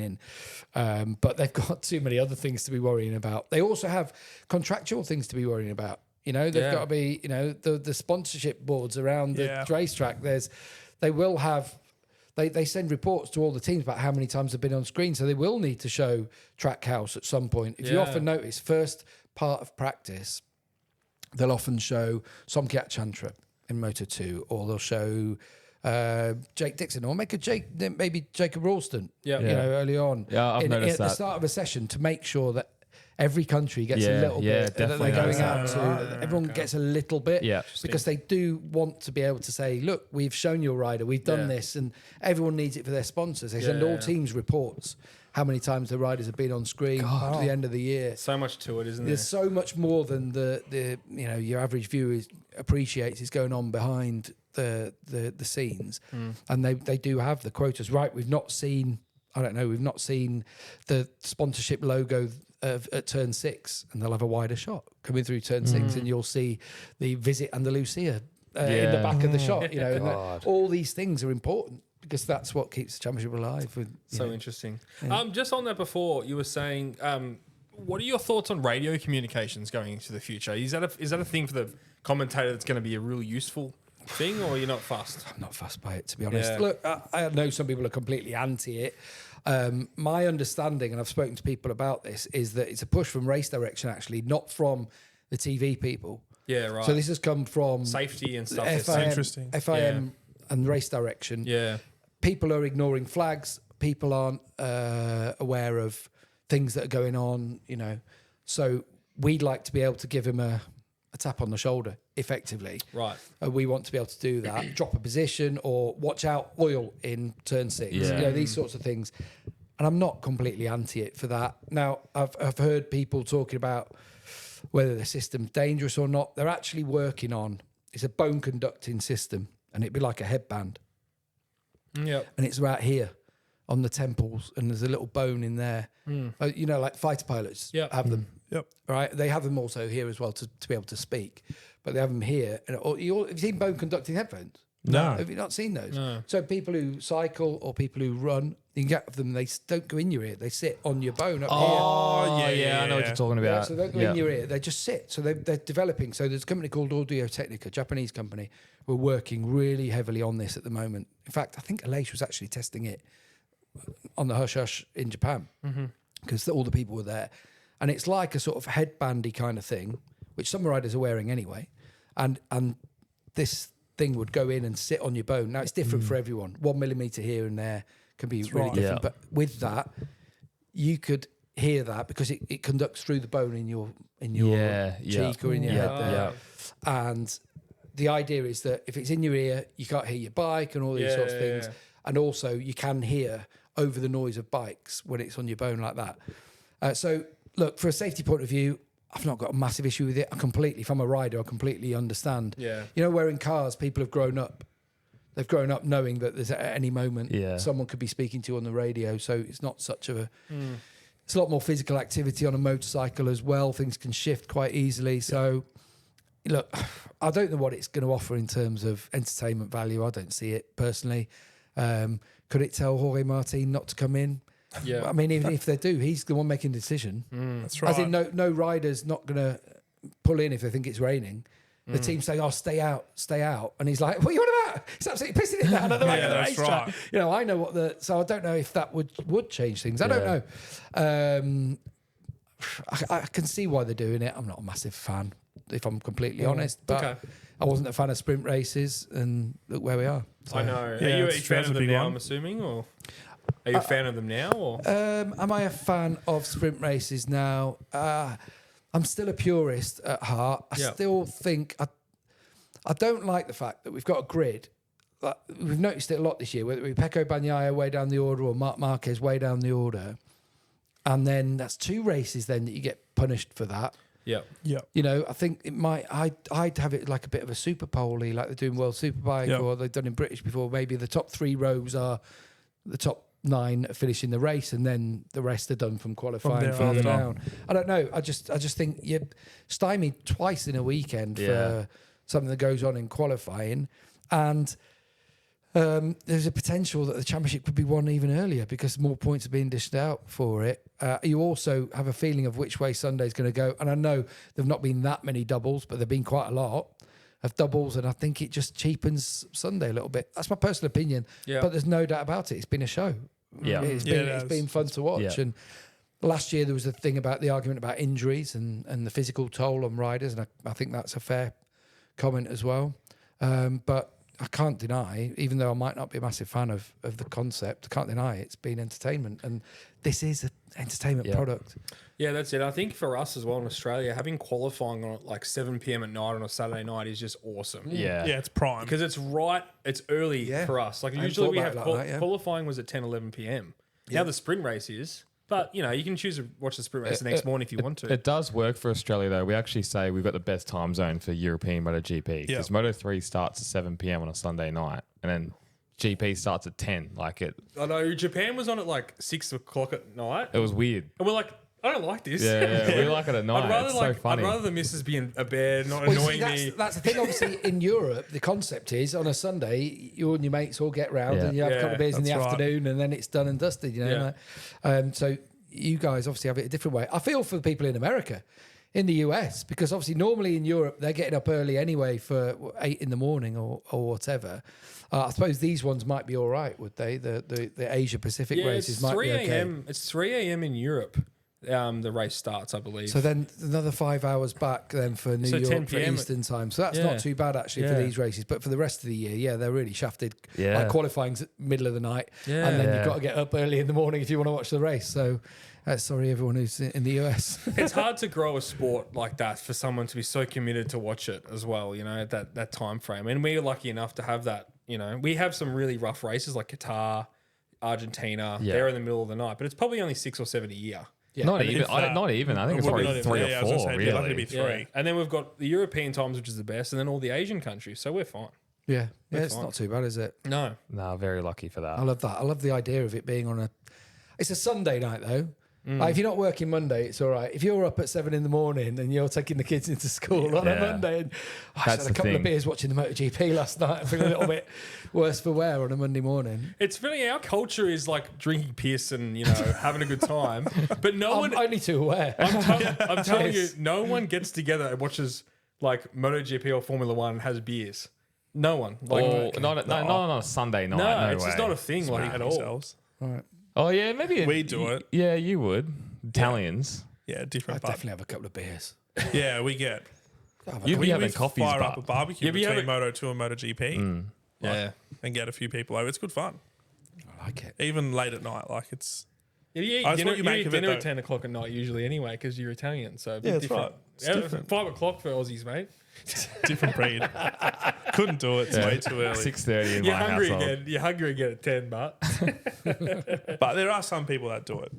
in. But they've got too many other things to be worrying about. They also have contractual things to be worrying about. You know, they've got to be, you know, the sponsorship boards around the racetrack. They will have. They send reports to all the teams about how many times they've been on screen, so they will need to show Trackhouse at some point. If you often notice, first part of practice, they'll often show Somkiat Chantra in Moto 2, or they'll show Jake Dixon, or maybe Jacob Ralston, you know, early on. Yeah, I've noticed at the start of a session to make sure that every country gets a little bit that they're going out to. Everyone gets a little bit because they do want to be able to say, look, we've shown your rider, we've done this, and everyone needs it for their sponsors. They send all teams reports how many times the riders have been on screen to the end of the year. So much to it, isn't there? There's so much more than the you know, your average viewer appreciates is going on behind the scenes, and they do have the quotas right. We've not seen the sponsorship logo at turn 6, and they'll have a wider shot coming through turn 6, and you'll see the Visit Andalusia in the back of the shot. You know, and all these things are important because that's what keeps the championship alive. So interesting. Just on that, before you were saying, what are your thoughts on radio communications going into the future? Is that a thing for the commentator that's going to be a really useful thing, or you're not fussed? I'm not fussed by it, to be honest. Look, I know some people are completely anti it. My understanding, and I've spoken to people about this, is that it's a push from race direction, actually, not from the TV people. Yeah, right. So this has come from safety and stuff. That's interesting. FIM and race direction. Yeah. People are ignoring flags. People aren't aware of things that are going on, you know. So we'd like to be able to give him a tap on the shoulder, effectively. Right. We want to be able to do that, drop a position, or watch out oil in turn 6. You know, these sorts of things. And I'm not completely anti it for that. Now, I've heard people talking about whether the system's dangerous or not. They're actually working on, it's a bone conducting system, and it'd be like a headband. Yep. And it's right here on the temples, and there's a little bone in there. You know, like fighter pilots have them. Yep. Right? They have them also here as well to be able to speak. But they have them here. And have you seen bone conducting headphones? No. Have you not seen those? No. So people who cycle or people who run, you can get them, they don't go in your ear. They sit on your bone up here. Yeah, I know what you're talking about. So they don't go in your ear. They just sit. So they're developing. So there's a company called Audio Technica, a Japanese company. We're working really heavily on this at the moment. In fact, I think Aleix was actually testing it on the Hush Hush in Japan because all the people were there. And it's like a sort of headbandy kind of thing, which some riders are wearing anyway. And this thing would go in and sit on your bone. Now, it's different for everyone. 1 millimeter here and there can be really different. But with that, you could hear that because it conducts through the bone in your cheek or in your head there. And the idea is that if it's in your ear, you can't hear your bike and all these sorts of things. And also, you can hear over the noise of bikes when it's on your bone like that. So, look, for a safety point of view, I've not got a massive issue with it. If I'm a rider, I completely understand. Yeah. You know, where in cars, people have grown up. They've grown up knowing that there's at any moment someone could be speaking to you on the radio. So it's not such a... It's a lot more physical activity on a motorcycle as well. Things can shift quite easily. So, look, I don't know what it's going to offer in terms of entertainment value. I don't see it personally. Could it tell Jorge Martin not to come in? Yeah. I mean, even if they do, he's the one making the decision. That's right. As in, no rider's not going to pull in if they think it's raining. The team say, "Oh, stay out," and he's like, "What are you on about? It's absolutely pissing it down at the back of the racetrack." Right. You know, I know so I don't know if that would change things. I don't know. I can see why they're doing it. I'm not a massive fan, if I'm completely honest. But I wasn't a fan of sprint races, and look where we are. So, I know. Are you a fan of them now? I'm assuming, or are you a fan of them now? Or am I a fan of sprint races now? I'm still a purist at heart. I still think I don't like the fact that we've got a grid. Like, we've noticed it a lot this year, whether it be Pecco Bagnaia way down the order or Marc Marquez way down the order. And then that's 2 races then that you get punished for that. Yeah. You know, I think it might... I'd have it like a bit of a Super Pole-y, like they're doing World Superbike or they've done in British before. Maybe the top 3 rows are the top 9 finishing the race, and then the rest are done from qualifying further down. I don't know. I just think you're stymied twice in a weekend for something that goes on in qualifying. And there's a potential that the championship could be won even earlier because more points are being dished out for it. You also have a feeling of which way Sunday's going to go. And I know there've not been that many doubles, but there've been quite a lot of doubles. And I think it just cheapens Sunday a little bit. That's my personal opinion. Yeah. But there's no doubt about it. It's been a show. Yeah. It's been fun to watch. Yeah. And last year there was a thing about the argument about injuries and the physical toll on riders. And I think that's a fair comment as well. But I can't deny, even though I might not be a massive fan of the concept, I can't deny it's been entertainment. And this is an entertainment product. Yeah, that's it. I think for us as well in Australia, having qualifying on like 7 p.m. at night on a Saturday night is just awesome. Yeah, it's prime. Because it's early for us. Like usually we have qualifying was at 10, 11 p.m. Now the sprint race is. But, you can choose to watch the sprint race the next morning if you want to. It does work for Australia, though. We actually say we've got the best time zone for European MotoGP. Because Moto3 starts at 7 p.m. on a Sunday night. And then GP starts at 10. I know. Japan was on at like 6 o'clock at night. It was weird. And we're like, I don't like this. Yeah, we like it at night. It's so funny. I'd rather the missus be in a bed, not annoying me. That's the thing. Obviously, in Europe, the concept is on a Sunday, you and your mates all get round and you have a couple of beers in the afternoon and then it's done and dusted, So you guys obviously have it a different way. I feel for the people in America, in the US, because obviously normally in Europe, they're getting up early anyway for 8 in the morning or whatever. I suppose these ones might be all right, would they? The Asia Pacific races might be okay. It's 3 a.m. in Europe. The race starts, I believe. So then another 5 hours back then for New York for Eastern time. So that's not too bad actually for these races. But for the rest of the year, they're really shafted. Yeah. Like qualifying's middle of the night. Yeah. And then you've got to get up early in the morning if you want to watch the race. So sorry, everyone who's in the US. It's hard to grow a sport like that for someone to be so committed to watch it as well, at that time frame. And we're lucky enough to have that, We have some really rough races like Qatar, Argentina. Yeah. They're in the middle of the night. But it's probably only 6 or 7 a year. Yeah, not even. I think it's probably 3 or 4. Really, likely to be 3. Yeah. And then we've got the European times, which is the best, and then all the Asian countries. So we're fine. Yeah, it's not too bad, is it? No, very lucky for that. I love that. I love the idea of it being on a. It's a Sunday night though. Like if you're not working Monday, it's all right. If you're up at 7 in the morning and you're taking the kids into school on a Monday, and I had a couple of beers watching the MotoGP last night, I feel a little bit worse for wear on a Monday morning. It's funny. Our culture is like drinking piss and having a good time, but I'm only too aware. I'm telling you, no one gets together and watches like MotoGP or Formula One and has beers. No one. Not on a Sunday night. No, it's just not a thing at all. All right. Oh yeah, maybe we do it. Yeah, you would. Italians. Yeah, different. I definitely have a couple of beers. Yeah, we get. You'd be having coffees, fire up a barbecue between Moto2 and MotoGP. Yeah, and get a few people over. It's good fun. I like it. Even late at night, like it's. You eat dinner at 10 o'clock at night usually anyway because you're Italian. So yeah, that's right. It's different. 5 o'clock for Aussies, mate. Different breed. Couldn't do it. It's way too early. 6:30 in my household. You're hungry again at 10, but. But there are some people that do it.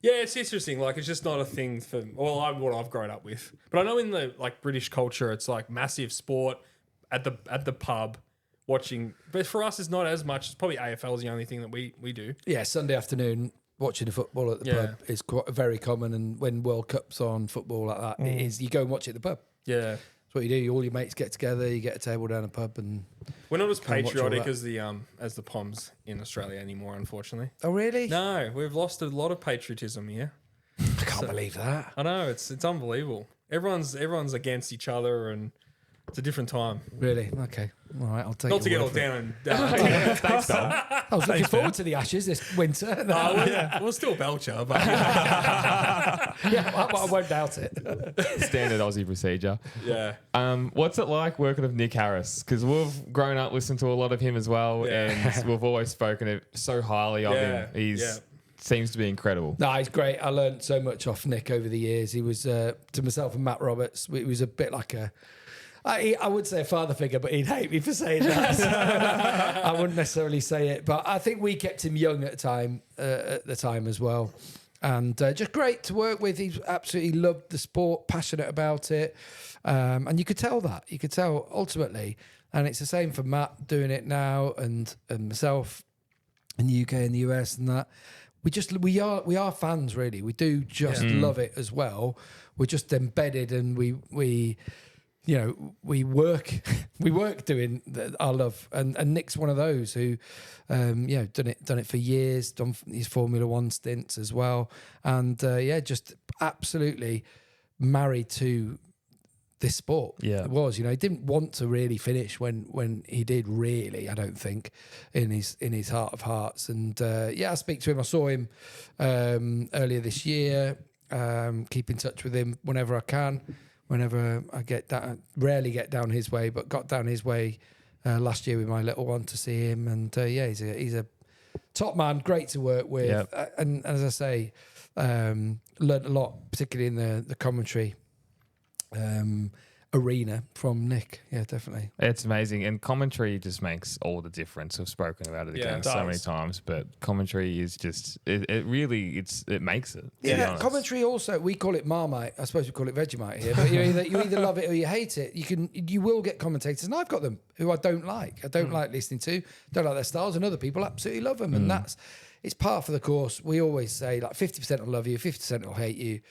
Yeah, it's interesting. Like, it's just not a thing for what I've grown up with. But I know in the British culture, it's like massive sport at the pub watching. But for us, it's not as much. It's probably AFL is the only thing that we do. Yeah, Sunday afternoon watching the football at the pub is quite very common. And when World Cup's on, football like that, it is. You go and watch it at the pub. Yeah. That's what you do. All your mates get together. You get a table down a pub, and we're not as patriotic as the Poms in Australia anymore. Unfortunately. Oh really? No, we've lost a lot of patriotism here. I can't believe that. I know it's unbelievable. Everyone's against each other, and it's a different time. Really? Okay. All right. I'll take. Not to get all down and thanks, Tom. I was looking forward to the Ashes this winter. We'll still belcher, but I won't doubt it. Standard Aussie procedure. Yeah. What's it like working with Nick Harris? Because we've grown up listening to a lot of him as well, and we've always spoken so highly of him. He's seems to be incredible. No, he's great. I learned so much off Nick over the years. He was to myself and Matt Roberts. He was a bit like I would say a father figure, but he'd hate me for saying that. I wouldn't necessarily say it, but I think we kept him young at the time as well. And just great to work with. He absolutely loved the sport, passionate about it. And you could tell that. You could tell ultimately. And it's the same for Matt doing it now and myself in the UK and the US and that. We are fans, really. We do just love it as well. We're just embedded and we we work doing our love, and Nick's one of those who, done it for years, done his Formula One stints as well, and just absolutely married to this sport. Yeah, it was. He didn't want to really finish when he did. Really, I don't think in his heart of hearts. And I speak to him. I saw him earlier this year. Keep in touch with him whenever I can. Whenever I get down, rarely get down his way, but got down his way last year with my little one to see him. And he's a top man, great to work with. Yep. And as I say, learned a lot, particularly in the commentary arena from Nick. Yeah, definitely. It's amazing. And commentary just makes all the difference. I've spoken about it again so many times, but commentary is just, it really makes it. Yeah, commentary also, we call it Marmite. I suppose we call it Vegemite here, but you either love it or you hate it. You will get commentators, and I've got them who I don't like. I don't like listening to, don't like their styles, and other people absolutely love them. And it's part of the course. We always say like 50% will love you, 50% will hate you.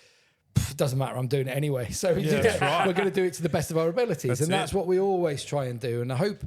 Doesn't matter, I'm doing it anyway. So we're going to do it to the best of our abilities. That's what we always try and do. And I hope,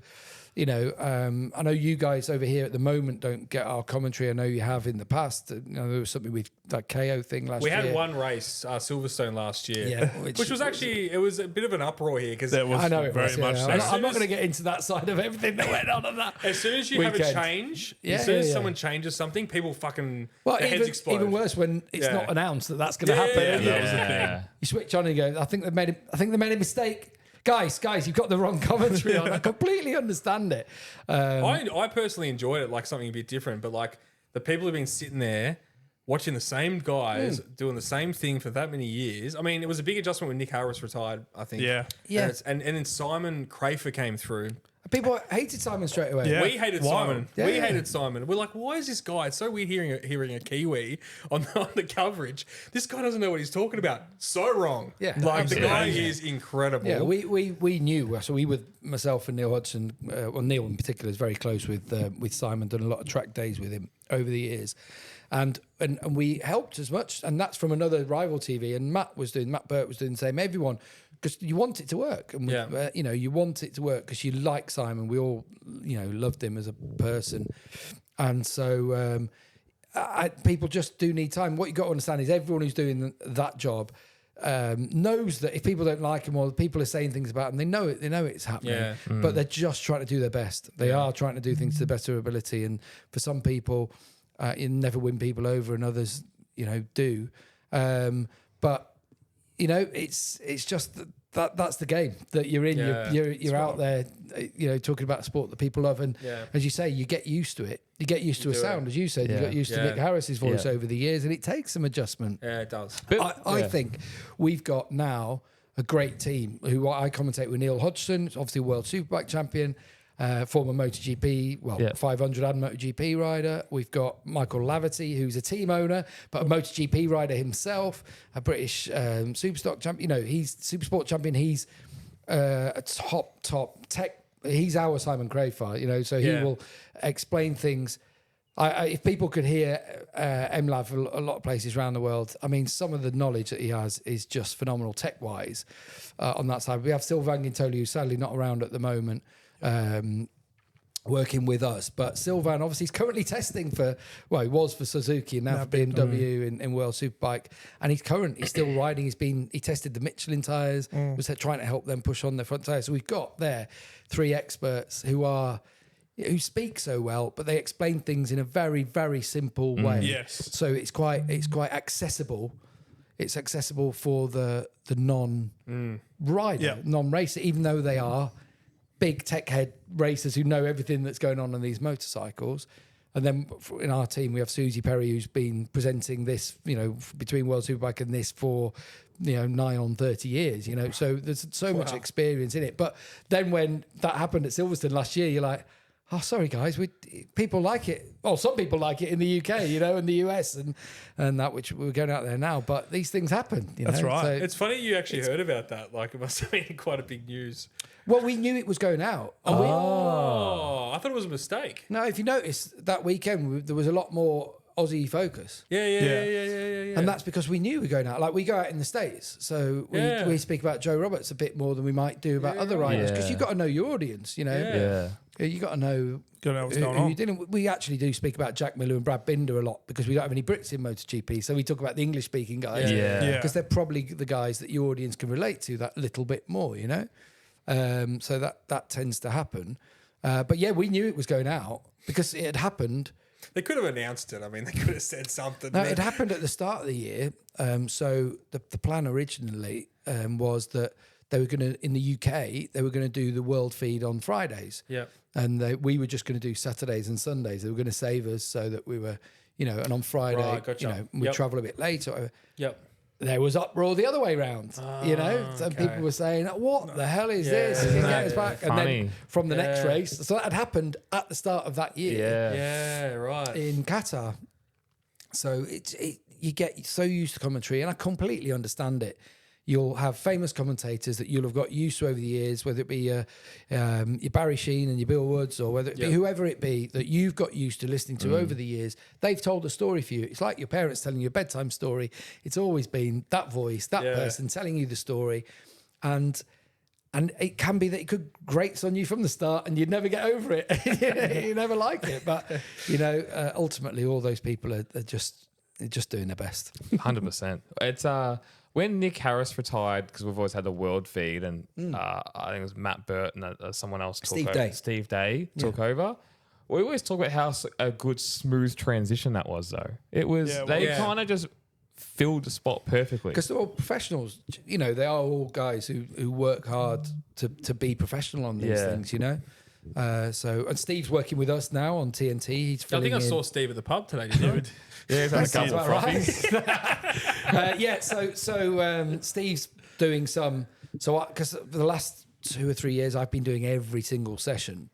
I know you guys over here at the moment don't get our commentary. I know you have in the past. There was something with that KO thing last year. We had one race, Silverstone last year, which was actually, it was a bit of an uproar here because I know it very much. I'm not going to get into that side of everything that went on that. As soon as you have a change, as soon as someone changes something, people fucking their heads explode. Even worse when it's not announced that that's going to happen. That was the thing. You switch on and you go, I think they made a mistake. Guys, you've got the wrong commentary on. I completely understand it. I personally enjoyed it, like something a bit different, but like the people who've been sitting there watching the same guys doing the same thing for that many years. I mean, it was a big adjustment when Nick Harris retired, I think. Yeah. And then Simon Crafer came through. People hated Simon straight away. Yeah. We hated Simon. Yeah. We hated Simon. We're like, why is this guy? It's so weird hearing a Kiwi on the coverage. This guy doesn't know what he's talking about. So wrong. Yeah, like the guy is incredible. Yeah, we knew. So we with myself and Neil Hodgson. Neil in particular is very close with Simon. Done a lot of track days with him over the years, and we helped as much. And that's from another rival TV. And Matt Burt was doing the same. Everyone. Because you want it to work, and you want it to work because you like Simon. We all, loved him as a person, and so people just do need time. What you got to understand is everyone who's doing that job knows that if people don't like him or people are saying things about him, they know it. They know it's happening, but they're just trying to do their best. They are trying to do things to the best of their ability, and for some people, you never win people over, and others, do. But it's just that's the game that you're in. You're out there, talking about a sport that people love, and as you say, you get used to it. You get used to a sound, as you said. You got used to Nick Harris's voice over the years, and it takes some adjustment. Yeah, it does. But I think we've got now a great team who I commentate with. Neil Hodgson, obviously World Superbike champion. Former MotoGP, 500 and MotoGP rider. We've got Michael Laverty, who's a team owner, but a MotoGP rider himself, a British Superstock champion. He's Supersport champion. He's a top tech. He's our Simon Crafer, so he will explain things. If people could hear MLav a lot of places around the world, I mean, some of the knowledge that he has is just phenomenal tech-wise on that side. We have Sylvain Guintoli, who's sadly not around at the moment, working with us, but Sylvain obviously is currently testing he was for Suzuki and now for BMW in World Superbike, and he's still riding. He tested the Michelin tyres, was trying to help them push on their front tyres. So we've got there 3 experts who speak so well, but they explain things in a very, very simple way. Yes. So it's quite accessible. It's accessible for the non-rider, non-racer, even though they are big tech head racers who know everything that's going on these motorcycles. And then in our team, we have Susie Perry, who's been presenting this, between World Superbike and this for, nigh on 30 years, So there's so much experience in it. But then when that happened at Silverstone last year, you're like, oh, sorry, guys, people like it. Well, some people like it in the UK, and the US and that, which we're going out there now. But these things happen. That's right. So it's funny you actually heard about that. Like, it must have been quite a big news. Well, we knew it was going out. I thought it was a mistake. No, if you notice, that weekend there was a lot more Aussie focus. Yeah. And that's because we knew we were going out. Like, we go out in the States, so we speak about Joe Roberts a bit more than we might do about other riders, because you've got to know your audience, you know. You got to know what's going on. We actually do speak about Jack Miller and Brad Binder a lot, because we don't have any Brits in MotoGP, so we talk about the English-speaking guys, because they're probably the guys that your audience can relate to that little bit more, you know. So that tends to happen. But yeah, we knew it was going out because it had happened. They could have announced it. I mean, they could have said something. No, it happened at the start of the year. So the plan originally was that they were going to, in the UK, they were going to do the world feed on Fridays. Yeah. And we were just going to do Saturdays and Sundays. They were going to save us so that we were, you know, and on Friday, you know, we'd travel a bit later. Yep. There was uproar the other way round, you know. Some people were saying, "What the hell is this? You can get us back." And then from the next race, so that had happened at the start of that year. Yeah, right. In Qatar. So you get so used to commentary, and I completely understand it. You'll have famous commentators that you'll have got used to over the years, whether it be your Barry Sheen and your Bill Woods, or whether it be whoever it be that you've got used to listening to over the years. They've told a story for you. It's like your parents telling you a bedtime story. It's always been that voice, that person telling you the story. And it can be that it could grate on you from the start and you'd never get over it. You never like it. But, you know, ultimately all those people are just doing their best. 100%. It's... when Nick Harris retired, because we've always had the world feed, and I think it was Matt Burt and someone else took over. Steve Day took over. We always talk about how a good, smooth transition that was, though. It was, they kind of just filled the spot perfectly. Because they're all professionals, you know, they are all guys who work hard to be professional on these things, you know. And Steve's working with us now on TNT. He's I think I saw Steve at the pub today, didn't you? Yeah, he's had a couple of frothies. So Steve's doing some. So because for the last 2 or 3 years, I've been doing every single session,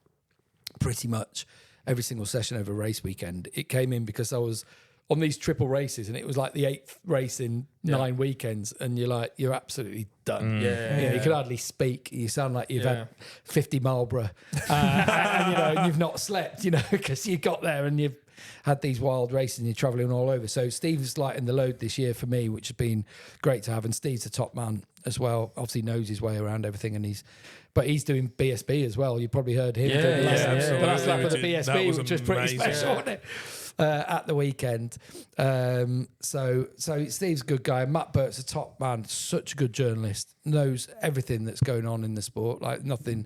pretty much every single session over race weekend. It came in because I was on these triple races, and it was like the 8th race in 9 weekends, and you're absolutely done. You can hardly speak. You sound like you've had 50 Marlboro, and you know, you've not slept, you know, because you got there and you've had these wild races and you're travelling all over. So Steve's lighting the load this year for me, which has been great to have. And Steve's a top man as well. Obviously knows his way around everything, and he's doing BSB as well. You probably heard him. The last lap of the BSB, which was pretty special, wasn't it? At the weekend. So Steve's a good guy. Matt Burt's a top man, such a good journalist, knows everything that's going on in the sport. Like nothing,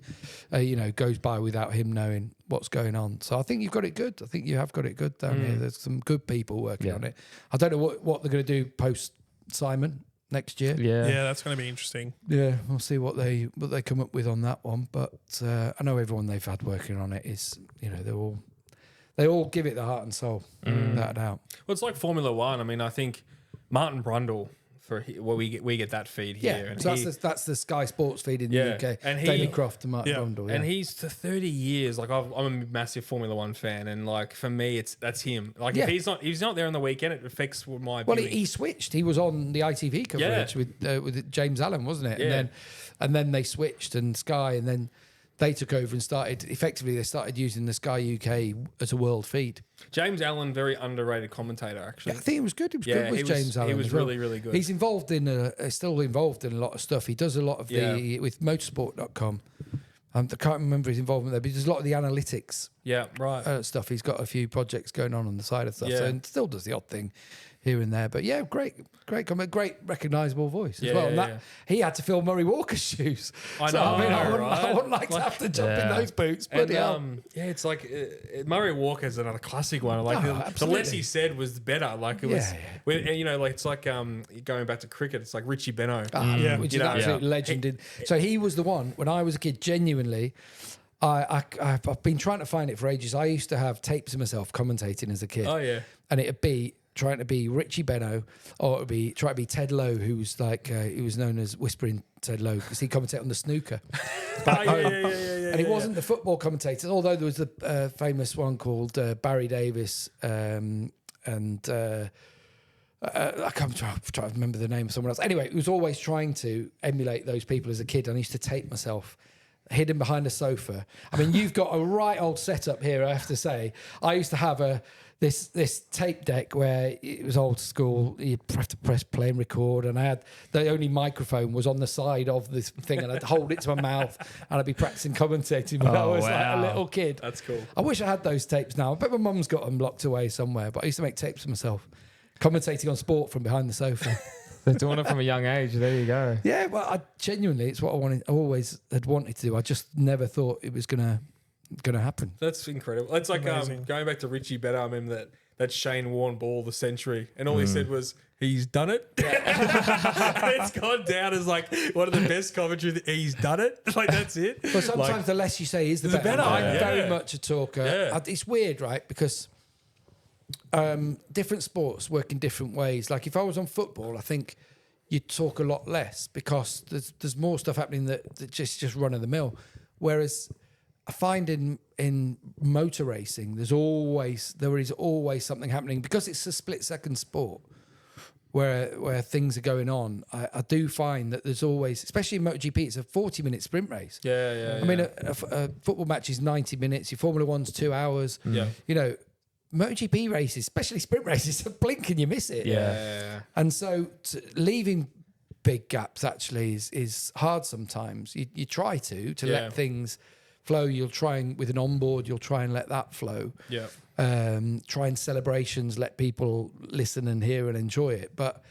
goes by without him knowing what's going on. So I think you've got it good. I think you have got it good down here. There's some good people working on it. I don't know what they're going to do post Simon next year. Yeah, that's going to be interesting. Yeah, we'll see what they come up with on that one. But I know everyone they've had working on it is, they all give it the heart and soul, without a doubt. Well, it's like Formula One. I mean, I think Martin Brundle, we get that feed here. Yeah, and so that's the Sky Sports feed in the UK. And David Croft and Martin Brundle. Yeah. And he's for 30 years. Like I'm a massive Formula One fan, and like for me, that's him. Like if he's not there on the weekend, it affects my. Well, he switched. He was on the ITV coverage with James Allen, wasn't it? Yeah. And then they switched, and Sky, and then they took over and started using the Sky UK as a world feed. James Allen, very underrated commentator, actually. Yeah, I think it was good. He was good with James Allen. He was really, really good. He's still involved in a lot of stuff. He does a lot of with motorsport.com. I can't remember his involvement there, but he does a lot of the analytics stuff. He's got a few projects going on the side of stuff, and still does the odd thing here and there. But yeah, great comment, great recognisable voice as well. And he had to fill Murray Walker's shoes. I wouldn't like to have to jump in those boots. But it's like Murray Walker's another classic one. Like the less he said was better. Like it was, it's like going back to cricket. It's like Richie Benaud, which is an absolute legend. So he was the one when I was a kid. Genuinely. I've been trying to find it for ages. I used to have tapes of myself commentating as a kid. Oh yeah, and it'd be trying to be Richie Benaud, or it'd be trying to be Ted Lowe, who was like he was known as Whispering Ted Lowe because he commentated on the snooker. And it wasn't the football commentators, although there was the famous one called Barry Davis, and I can't try to remember the name of someone else. Anyway, it was always trying to emulate those people as a kid. And I used to tape myself hidden behind a sofa. I mean, you've got a right old setup here, I have to say. I used to have this tape deck where it was old school. You have to press play and record, and I had the only microphone was on the side of this thing, and I'd hold it to my mouth, and I'd be practicing commentating when I was like a little kid. That's cool. I wish I had those tapes now. I bet my mum's got them locked away somewhere. But I used to make tapes of myself, commentating on sport from behind the sofa. They're doing it from a young age. There you go. Yeah, well, I genuinely, it's what I always had wanted to do. I just never thought it was gonna happen. That's incredible. It's like going back to Richie Better. I remember that Shane Warne ball of the century, and all he said was, "He's done it." And it's gone down as like one of the best commentary. He's done it. Like that's it. But sometimes the less you say is the better. I'm very much a talker. Yeah. It's weird, right? Because different sports work in different ways. Like if I was on football, I think you'd talk a lot less because there's more stuff happening that just run of the mill. Whereas I find in motor racing, there is always something happening because it's a split second sport where things are going on. I do find that there's always, especially in MotoGP, it's a 40-minute sprint race. Yeah. I mean, a football match is 90 minutes. Your Formula One's 2 hours. Yeah. You know, MotoGP races, especially sprint races, blink and you miss it. Yeah. And so leaving big gaps actually is hard sometimes. You try to let things flow. You'll try and with an onboard, you'll try and let that flow. Yeah. Try and celebrations, let people listen and hear and enjoy it. But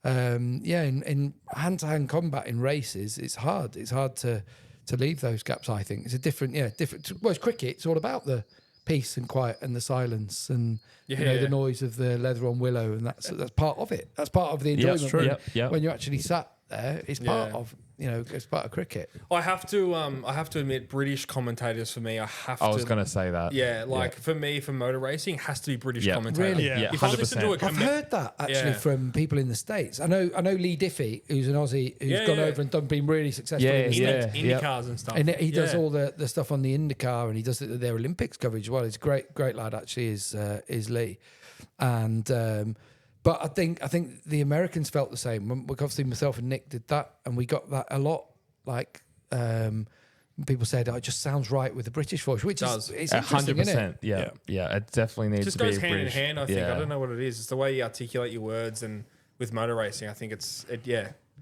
in hand-to-hand combat in races, it's hard. It's hard to leave those gaps. I think it's a different. Well, it's cricket. It's all about the peace and quiet and the silence and the noise of the leather on willow, and that's part of it. That's part of the enjoyment. That's true. When you're actually sat there, it's part of it's part of cricket. I have to admit, British commentators for me, I was going to say that. Yeah, for me, for motor racing, it has to be British commentator. Really? Yeah. If I listen to I've heard that actually from people in the States. I know Lee Diffie, who's an Aussie, who's gone over and been really successful in the States. IndyCars and stuff. And he does all the stuff on the IndyCar, and he does their Olympics coverage as well. He's a great lad actually. Is Lee, and. But I think the Americans felt the same. Obviously, myself and Nick did that, and we got that a lot. Like people said, it just sounds right with the British voice, which is 100%. Yeah, it definitely needs just to be goes hand British. in hand. I think I don't know what it is. It's the way you articulate your words, and with motor racing, I think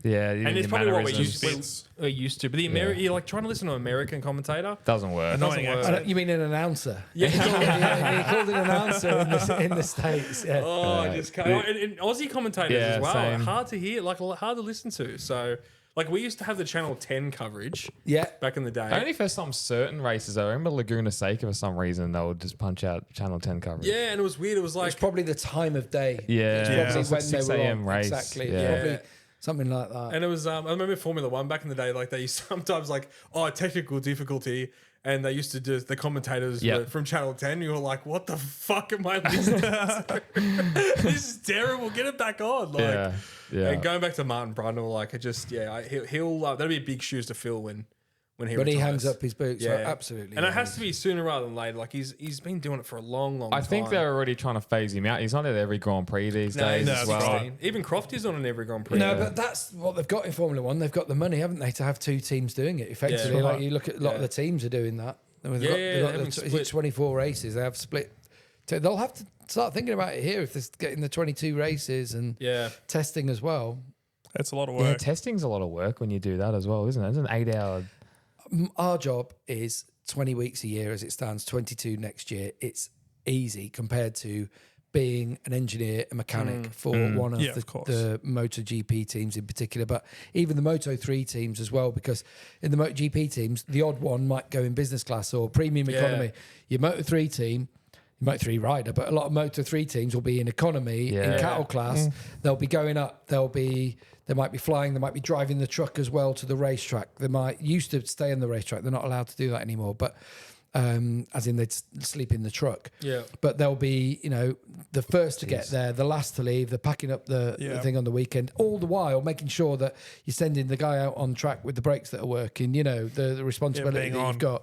Yeah, and it's probably what we're used mannerisms. to. But you're like trying to listen to an American commentator. Doesn't work. Annoying accent. You mean an announcer? Yeah. He called an announcer in the States. Yeah. Oh, I just can't. And Aussie commentators as well. same. Hard to hear, hard to listen to. So, we used to have the Channel 10 coverage. Yeah. Back in the day. Only for some certain races. I remember Laguna Seca for some reason they would just punch out Channel 10 coverage. Yeah, and it was weird. It was It's probably the time of day. Yeah. It's probably It's when like they 6 were a.m. on. race. Exactly. Yeah. Probably something like that. And it was, I remember Formula One back in the day, they used sometimes technical difficulty. And they used to do the commentators were from Channel 10. You were like, what the fuck am I listening to? This is terrible. Get it back on. Yeah. And going back to Martin Brundle, he'll that'll be big shoes to fill when he But he retires. hangs up his boots. Yeah. Right? Absolutely. And it has to be sooner rather than later. He's been doing it for a long time. I think they're already trying to phase him out. He's not at every Grand Prix these days he's as well. 16. Even Crofty's on an every Grand Prix. No, but that's what they've got in Formula One. They've got the money, haven't they, to have two teams doing it effectively. Yeah. Like you look at a lot of the teams are doing that. They've got is it 24 races? They have split. They'll have to start thinking about it here if they're getting the 22 races and testing as well. That's a lot of Yeah, work. testing's a lot of work when you do that as well, isn't it? It's an 8-hour. Our job is 20 weeks a year as it stands, 22 next year. It's easy compared to being an engineer, a mechanic for one of the MotoGP teams in particular, but even the Moto3 teams as well, because in the MotoGP teams, the odd one might go in business class or premium economy. Your Moto3 team, Moto3 rider, but a lot of Moto3 teams will be in economy, in cattle class. They'll be going up. They might be flying. They might be driving the truck as well to the racetrack. They might used to stay on the racetrack. They're not allowed to do that anymore, but as in they'd sleep in the truck. Yeah. But they'll be, the first to get there, the last to leave. They're packing up the thing on the weekend, all the while making sure that you're sending the guy out on track with the brakes that are working, the responsibility that you've got.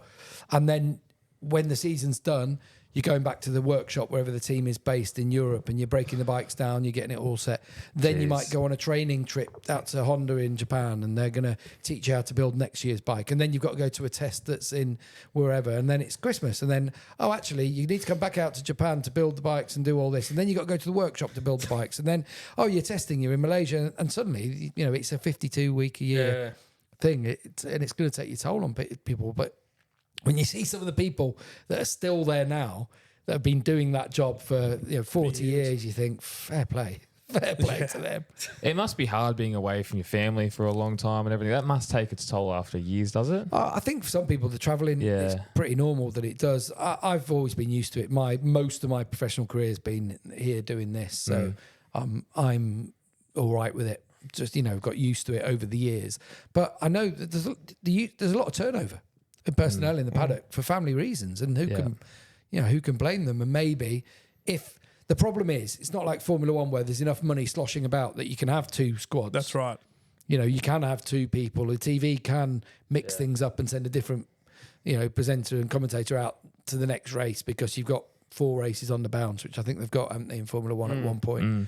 And then when the season's done, you're going back to the workshop wherever the team is based in Europe, and you're breaking the bikes down, you're getting it all set. Then you might go on a training trip out to Honda in Japan, and they're going to teach you how to build next year's bike. And then you've got to go to a test that's in wherever, and then it's Christmas. And then, oh, actually, you need to come back out to Japan to build the bikes and do all this. And then you've got to go to the workshop to build the bikes. And then, oh, you're testing, you're in Malaysia, and suddenly, it's a 52-week-a-year thing. And it's going to take your toll on people. But when you see some of the people that are still there now, that have been doing that job for 40 years, you think, fair play to them. It must be hard being away from your family for a long time and everything. That must take its toll after years, does it? I think for some people, the travelling is pretty normal that it does. I've always been used to it. Most of my professional career has been here doing this, so I'm all right with it. Just got used to it over the years. But I know that there's a lot of turnover in personnel in the paddock for family reasons, and who can blame them? And maybe if the problem is, it's not like Formula One where there's enough money sloshing about that you can have two squads. That's right. You can have two people. The TV can mix things up and send a different, presenter and commentator out to the next race because you've got 4 races on the bounce, which I think they've got, haven't they, in Formula One at one point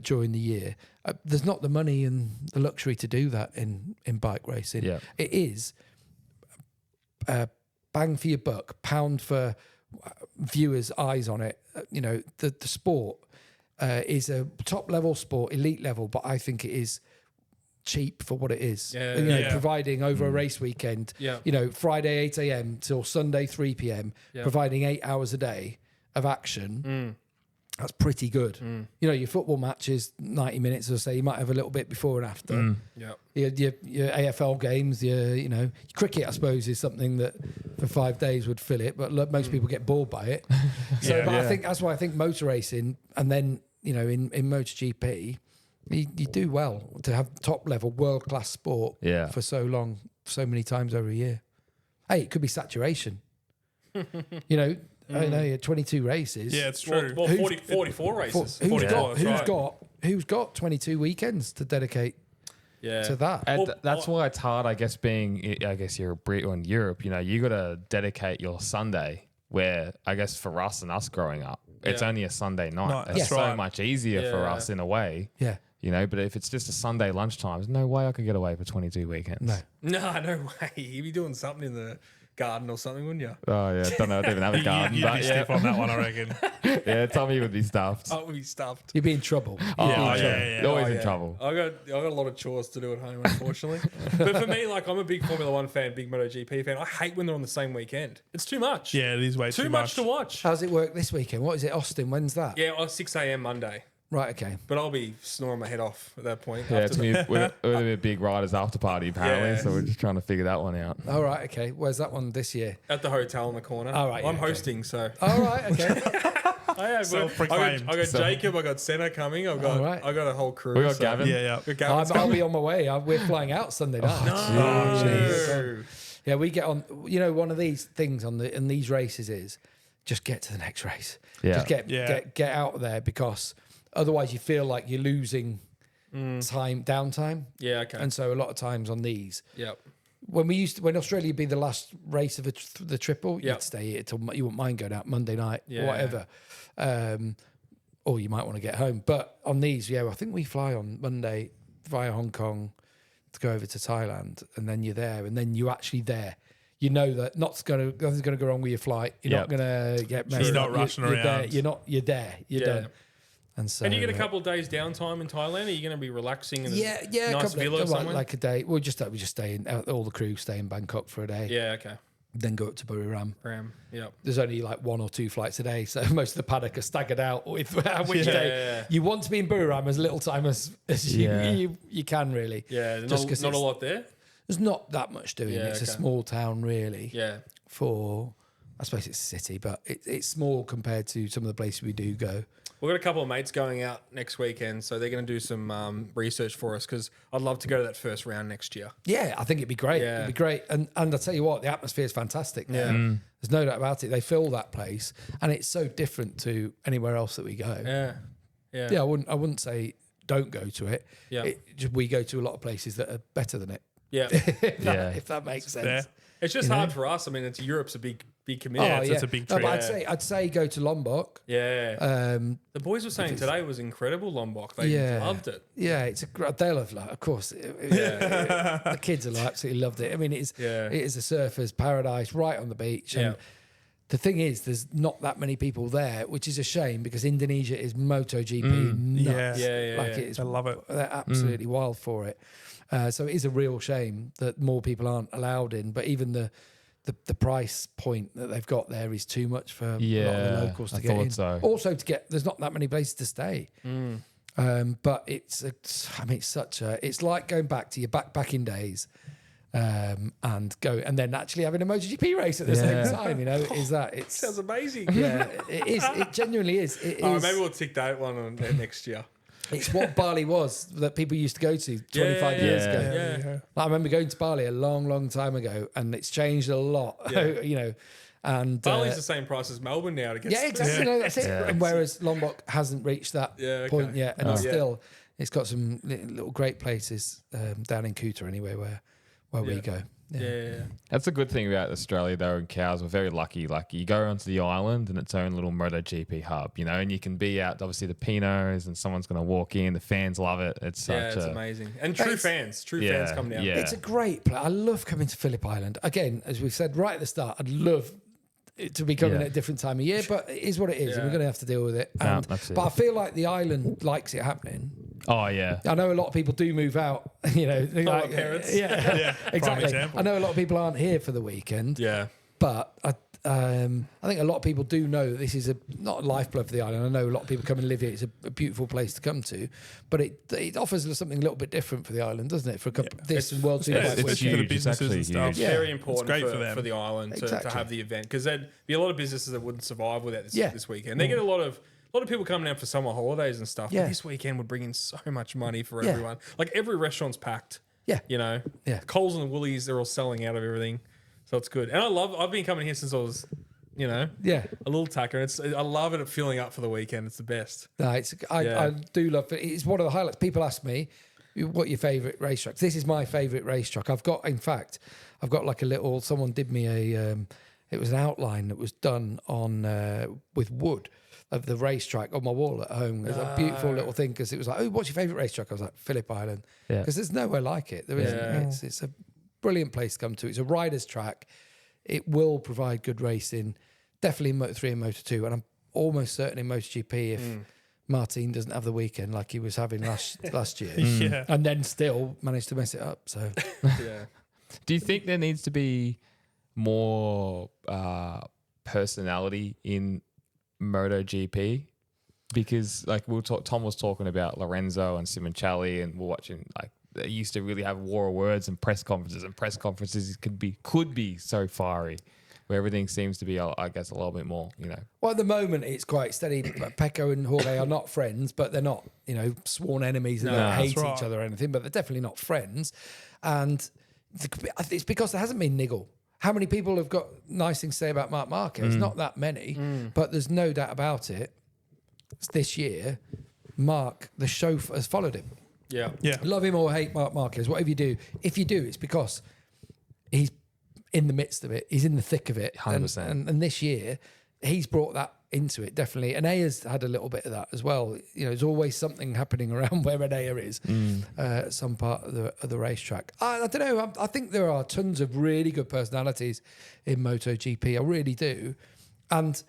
during the year. There's not the money and the luxury to do that in bike racing. Yeah. It is bang for your buck, pound for viewers' eyes on it. The sport is a top level sport, elite level, but I think it is cheap for what it is. Providing over a race weekend, Friday 8 a.m. till Sunday 3 p.m, providing 8 hours a day of action. That's pretty good. Your football match is 90 minutes or so. You might have a little bit before and after. Your AFL games, your cricket, I suppose, is something that for 5 days would fill it, but most people get bored by it. I think that's why I think motor racing, and then in MotoGP, you do well to have top level world class sport for so long, so many times over a year. Hey, it could be saturation. I know, 22 races. Yeah, it's true. Well, 44 races. Who's got 22 weekends to dedicate to that? And that's why it's hard, I guess, you're a Brit or in Europe, you got to dedicate your Sunday, where I guess for us and us growing up, it's only a Sunday night. It's so much easier for us in a way. Yeah. But if it's just a Sunday lunchtime, there's no way I could get away for 22 weekends. No way. You'd be doing something in the garden or something, wouldn't you? Oh, yeah. Don't know. I don't even have a garden. You'd be stiff on that one, I reckon. Yeah, Tommy would be stuffed. I would be stuffed. You'd be in trouble. Always in trouble. I got a lot of chores to do at home, unfortunately. But for me, I'm a big Formula One fan, big MotoGP fan. I hate when they're on the same weekend. It's too much. Yeah, it is way too much to watch. How's it work this weekend? What is it, Austin? When's that? Yeah, 6 a.m. Monday. Right, okay. But I'll be snoring my head off at that point. Yeah, we're a big riders after party apparently, so we're just trying to figure that one out. All right, okay. Where's that one this year? At the hotel in the corner. All right, I'm hosting, so. All right, okay. I got Jacob, I got Senna coming, I got a whole crew. We got Gavin. I'll be on my way. We're flying out Sunday night. No. Yeah, we get on. One of these things in these races is just get to the next race. Yeah. Just get out of there, because otherwise you feel like you're losing downtime. Yeah, okay. And so a lot of times on these, yep. when Australia would be the last race of the triple, you'd stay here till you wouldn't mind going out Monday night, whatever. Or you might want to get home. But on these, I think we fly on Monday via Hong Kong to go over to Thailand, and then you're there, and then you're actually there. You know that nothing's going to go wrong with your flight. You're not going to get messed up. You're not rushing around. You're there. You're done. And so, you get a couple of days downtime in Thailand. Are you going to be relaxing in a a nice villa somewhere? Like a day. We just stay in. All the crew stay in Bangkok for a day. Yeah, okay. Then go up to Buriram. Yep. There's only like 1 or 2 flights a day, so most of the paddock are staggered out with which day you want to be in Buriram as little time as you can, really. Yeah, not a lot there. There's not that much doing. It's a small town, really. Yeah. I suppose it's a city, but it's small compared to some of the places we do go. We've got a couple of mates going out next weekend, so they're going to do some research for us, because I'd love to go to that first round next year. Yeah, I think it'd be great. Yeah. It'd be great. And I'll tell you what, the atmosphere is fantastic. Yeah. There's no doubt about it. They fill that place, and it's so different to anywhere else that we go. Yeah. Yeah, I wouldn't say don't go to it. Yeah. We go to a lot of places that are better than it. Yeah. if that makes sense. Yeah. It's just hard for us. I mean, Europe's a big big commitment. Yeah, it's a big No, trip. but I'd say go to Lombok. Yeah. The boys were saying today was incredible, Lombok. They loved it. Yeah, they'll have, of course. The kids will absolutely loved it. I mean, it is a surfer's paradise right on the beach. And the thing is, there's not that many people there, which is a shame because Indonesia is MotoGP nuts. I love it. They're absolutely wild for it. So it is a real shame that more people aren't allowed in. But even the price point that they've got there is too much for a lot of the locals to get in. So. Also, there's not that many places to stay. But it's like going back to your backpacking days, and then actually having a MotoGP race at the same time. You know, it sounds amazing. Yeah, it is. It genuinely is. It is. Maybe we'll tick that one on next year. It's what Bali was that people used to go to 25 years ago. Yeah. I remember going to Bali a long, long time ago, and it's changed a lot. You know, and Bali's the same price as Melbourne now to get. Yeah, exactly. No, that's it. And whereas Lombok hasn't reached that point yet, and it's got some little great places down in Kuta anyway, where we go. Yeah. That's a good thing about Australia, though, and cows. We're very lucky. Like, you go onto the island and its own little MotoGP hub, you know, and you can be out, obviously, the Pinos, and someone's going to walk in. The fans love it. It's amazing. And true fans come down. Yeah. It's a great place. I love coming to Phillip Island. Again, as we've said right at the start, I'd love it to be coming at a different time of year, but it is what it is, and we're going to have to deal with it. But I feel like the island likes it happening. Oh, yeah. I know a lot of people do move out, you know. Like, parents. Yeah, exactly. I know a lot of people aren't here for the weekend. Yeah. But I think a lot of people do know that this is not a lifeblood for the island. I know a lot of people come and live here. It's a beautiful place to come to. But it offers something a little bit different for the island, doesn't it? For this and World Superbike. Especially for the businesses and stuff. It's very important for the island to have the event, because there'd be a lot of businesses that wouldn't survive without this weekend. They get a lot of people coming out for summer holidays and stuff. But this weekend would bring in so much money for everyone. Like, every restaurant's packed. Yeah. You know? Yeah. Coles and the Woolies, they're all selling out of everything. So it's good. And I've been coming here since I was, you know, a little tacker. I love it filling up for the weekend. It's the best. No, I do love it. It's one of the highlights. People ask me, what your favourite racetrack? This is my favourite racetrack. I've got like a little, someone did me it was an outline that was done on with wood of the racetrack on my wall at home. It was a beautiful little thing, because it was like, oh, what's your favourite racetrack? I was like, Phillip Island. Because there's nowhere like it. There isn't. It's a brilliant place to come to. It's a rider's track. It will provide good racing, definitely in Moto3 and Moto2, and I'm almost certain in MotoGP if Martin doesn't have the weekend like he was having last year, and then still managed to mess it up. So, Do you think there needs to be more personality in MotoGP? Because like Tom was talking about Lorenzo and Simoncelli, and we're watching, like, they used to really have war of words and press conferences could be so fiery, where everything seems to be, I guess, a little bit more, you know. Well, at the moment it's quite steady. Pecco and Jorge are not friends, but they're not, you know, sworn enemies and they don't hate each other or anything, but they're definitely not friends. And it's because there hasn't been niggle. How many people have got nice things to say about Marc Marquez? Not that many, but there's no doubt about it. This year, Marc, the show has followed him. Yeah. Love him or hate Marc Marquez, whatever you do. If you do, it's because he's in the midst of it. He's in the thick of it. 100%. And this year, he's brought that into it, definitely. And Aya's had a little bit of that as well. You know, there's always something happening around where Aya is, some part of the racetrack. I don't know. I think there are tons of really good personalities in MotoGP. I really do. And,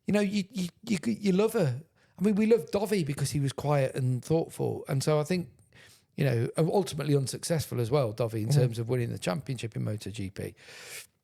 you know, you love her. I mean, we love Dovi because he was quiet and thoughtful. And so I think, you know, ultimately unsuccessful as well, Dovi, in terms of winning the championship in MotoGP.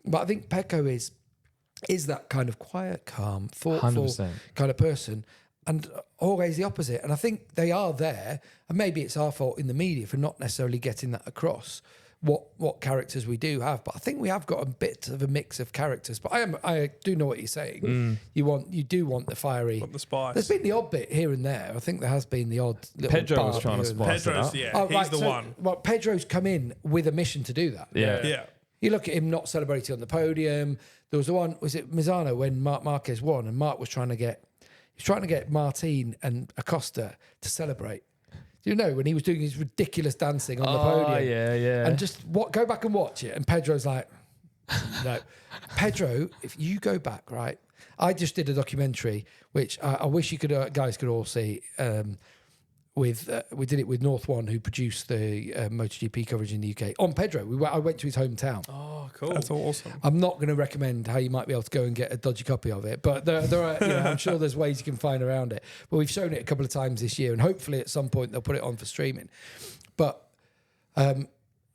But I think Pecco is that kind of quiet, calm, thoughtful 100%. kind of person. And Jorge's the opposite. And I think they are there. And maybe it's our fault in the media for not necessarily getting that across, what characters we do have. But I think we have got a bit of a mix of characters. But I do know what you're saying. You do want the fiery. Want the spice. There's been the odd bit here and there. I think there has been the odd little Pedro was barb trying to here and there. spice it up. Pedro's, he's the one. Well, Pedro's come in with a mission to do that. Yeah. You look at him not celebrating on the podium. There was the one, was it Misano, when Marc Marquez won, and Marc was trying to get Martin and Acosta to celebrate. Do you know when he was doing his ridiculous dancing on the podium? Yeah. And just go back and watch it. And Pedro's like, No. Pedro, if you go back, right, I just did a documentary, which I wish you could guys could all see. We did it with North One, who produced the MotoGP coverage in the UK. On Pedro, I went to his hometown. Oh, cool. That's awesome. I'm not going to recommend how you might be able to go and get a dodgy copy of it, but there are, I'm sure there's ways you can find around it. But we've shown it a couple of times this year, and hopefully at some point they'll put it on for streaming. But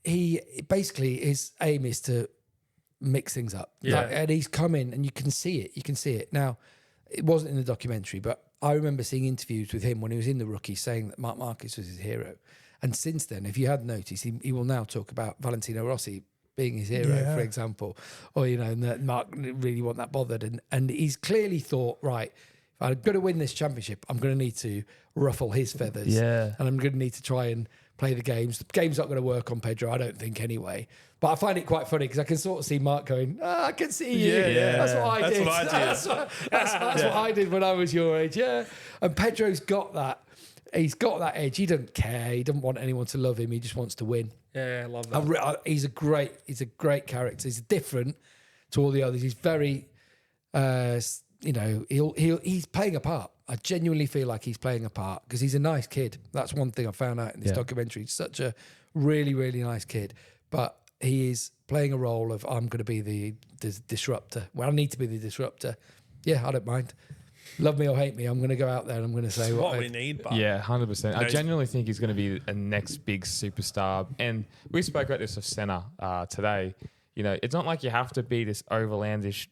he basically, his aim is to mix things up. Yeah. And he's come in, and you can see it. You can see it. Now, it wasn't in the documentary, but I remember seeing interviews with him when he was in the Rookie saying that Marc Marquez was his hero. And since then, if you had noticed, he will now talk about Valentino Rossi being his hero, for example, or, and that Mark didn't really want that bothered. And he's clearly thought, right, if I'm going to win this championship, I'm going to need to ruffle his feathers. Yeah. And I'm going to need to try and play the games. The game's not going to work on Pedro, I don't think, anyway. But I find it quite funny because I can sort of see Mark going, I can see you. Yeah. That's what I did. That's That's what I did when I was your age. Yeah. And Pedro's got that. He's got that edge. He doesn't care. He doesn't want anyone to love him. He just wants to win. Yeah, I love that. He's a great character. He's different to all the others. He's very, he's playing a part. I genuinely feel like he's playing a part because he's a nice kid. That's one thing I found out in this documentary. He's such a really, really nice kid. But he is playing a role of, I'm going to be the disruptor. Well, I need to be the disruptor. Yeah, I don't mind. Love me or hate me, I'm going to go out there and I'm going to say what we need. But 100%. I genuinely think he's going to be a next big superstar. And we spoke about this with Senna today. It's not like you have to be this overlandish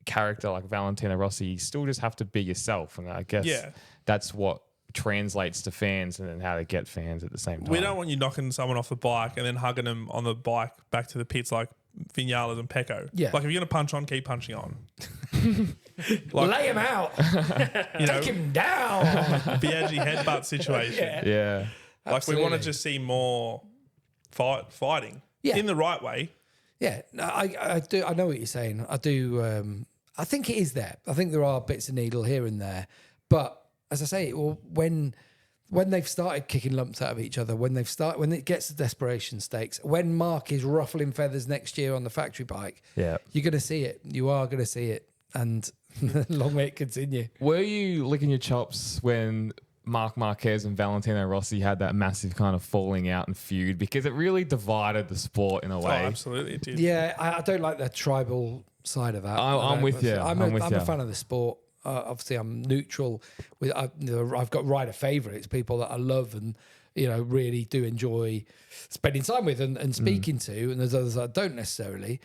character like Valentino Rossi. You still just have to be yourself. And I guess that's what translates to fans and then how to get fans at the same time. We don't want you knocking someone off the bike and then hugging them on the bike back to the pits like Vinales and Pecco. Yeah. Like if you're going to punch on, keep punching on. Lay him out. Take him down. Biaggi headbutt situation. Yeah. Like Absolutely. we want to just see more fighting in the right way. Yeah, no, I do. I know what you're saying. I do. I think it is there. I think there are bits of needle here and there. But as I say, when they've started kicking lumps out of each other, when it gets to desperation stakes, when Mark is ruffling feathers next year on the factory bike, you're going to see it. You are going to see it, and long may it continue. Were you licking your chops when Marc Marquez and Valentino Rossi had that massive kind of falling out and feud? Because it really divided the sport in a way. Oh, absolutely, it did. Yeah, I don't like the tribal side of that. I'm with you. I'm a fan of the sport. Obviously, I'm neutral. I've got rider favourites, people that I love and really do enjoy spending time with and speaking to, and there's others I don't necessarily.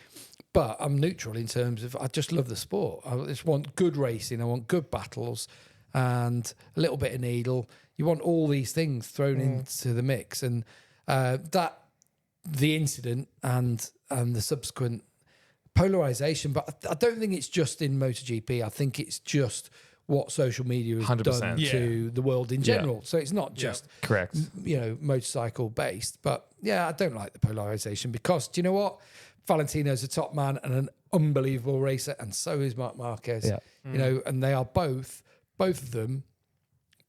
But I'm neutral in terms of I just love the sport. I just want good racing. I want good battles and a little bit of needle. You want all these things thrown into the mix, and the incident and the subsequent polarization. But I don't think it's just in MotoGP. I think it's just what social media has 100%. done to the world in general. So it's not just correct, motorcycle based. But yeah, I don't like the polarization because do you know what? Valentino's a top man and an unbelievable racer, and so is Marc Marquez. Yeah. And they are both of them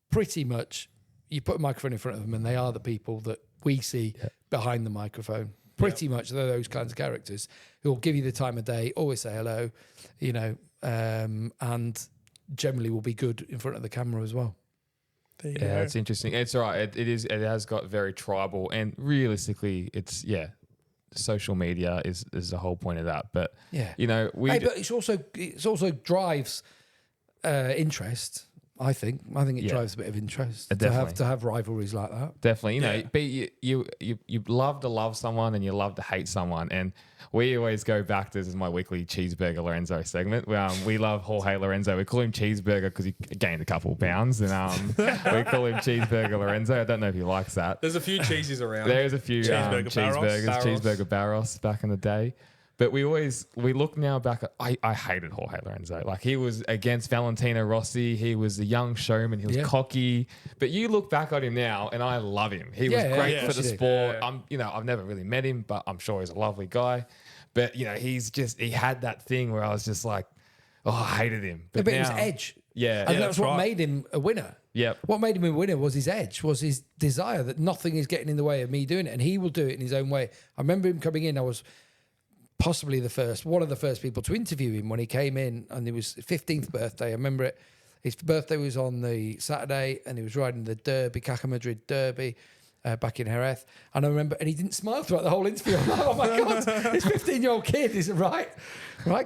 pretty much, you put a microphone in front of them and they are the people that we see behind the microphone. Pretty much they're those kinds of characters who will give you the time of day, always say hello, and generally will be good in front of the camera as well. Yeah, it's interesting. It's all right. It has got very tribal, and realistically, it's social media is the whole point of that. But but it's also drives interest. I think it drives a bit of interest to have rivalries like that. Definitely, but you love to love someone and you love to hate someone, and we always go back to this is my weekly Cheeseburger Lorenzo segment. We love Jorge Lorenzo. We call him Cheeseburger because he gained a couple of pounds, and we call him Cheeseburger Lorenzo. I don't know if he likes that. There's a few cheeses around. There's a few Cheeseburger Barros back in the day. But we look now back at, I hated Jorge Lorenzo. Like he was against Valentino Rossi. He was a young showman. He was cocky. But you look back at him now and I love him. He was great for the sport. I've never really met him, but I'm sure he's a lovely guy. But, he had that thing where I was just like, I hated him. But it was edge. Yeah. And that's what made him a winner. Yep. What made him a winner was his edge, was his desire that nothing is getting in the way of me doing it. And he will do it in his own way. I remember him coming in. I was possibly one of the first people to interview him when he came in, and it was his 15th birthday. I remember it. His birthday was on the Saturday, and he was riding the Derby, Caja Madrid Derby, back in Jerez. And I remember, and he didn't smile throughout the whole interview. I'm like, oh my God, this 15-year-old kid is right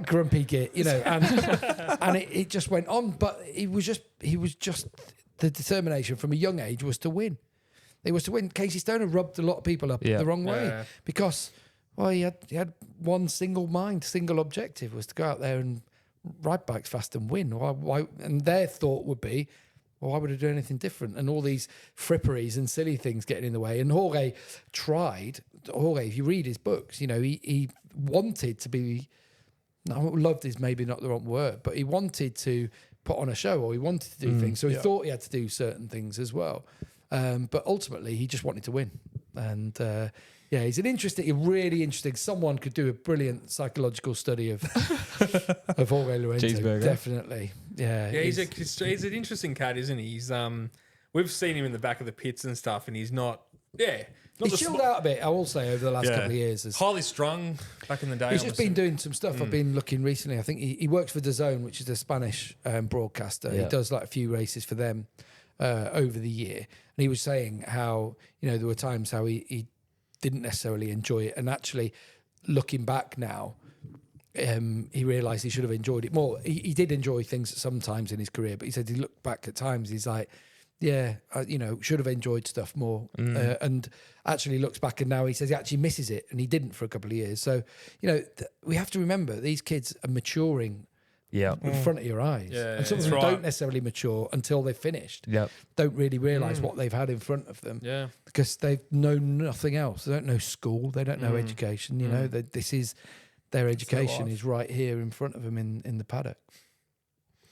grumpy git, and it just went on. But he was just the determination from a young age was to win. It was to win. Casey Stoner rubbed a lot of people up the wrong way because, well, he had one single objective was to go out there and ride bikes fast and win. Why? And their thought would be, well, why would I do anything different? And all these fripperies and silly things getting in the way. And Jorge, if you read his books, he wanted to be, loved is maybe not the wrong word, but he wanted to put on a show, or he wanted to do things. So he thought he had to do certain things as well. But ultimately, he just wanted to win. And he's a really interesting. Someone could do a brilliant psychological study of Jorge Lorenzo. Cheeseburger. Definitely. Yeah. He's an interesting cat, isn't he? He's we've seen him in the back of the pits and stuff, and he's not. He's chilled out a bit, I will say, over the last couple of years. Highly strung back in the day. He's just been doing some stuff. I've been looking recently. I think he works for DAZN, which is a Spanish broadcaster. Yeah. He does like a few races for them over the year. And he was saying how, there were times how he didn't necessarily enjoy it. And actually, looking back now, he realised he should have enjoyed it more. He did enjoy things sometimes in his career, but he said he looked back at times, he's like, should have enjoyed stuff more. And actually looks back, and now he says he actually misses it, and he didn't for a couple of years. So, we have to remember these kids are maturing in front of your eyes. And some of them don't necessarily mature until they've finished. Don't really realise what they've had in front of them. Because they've known nothing else. They don't know school. They don't know education. This is their education is right here in front of them in the paddock.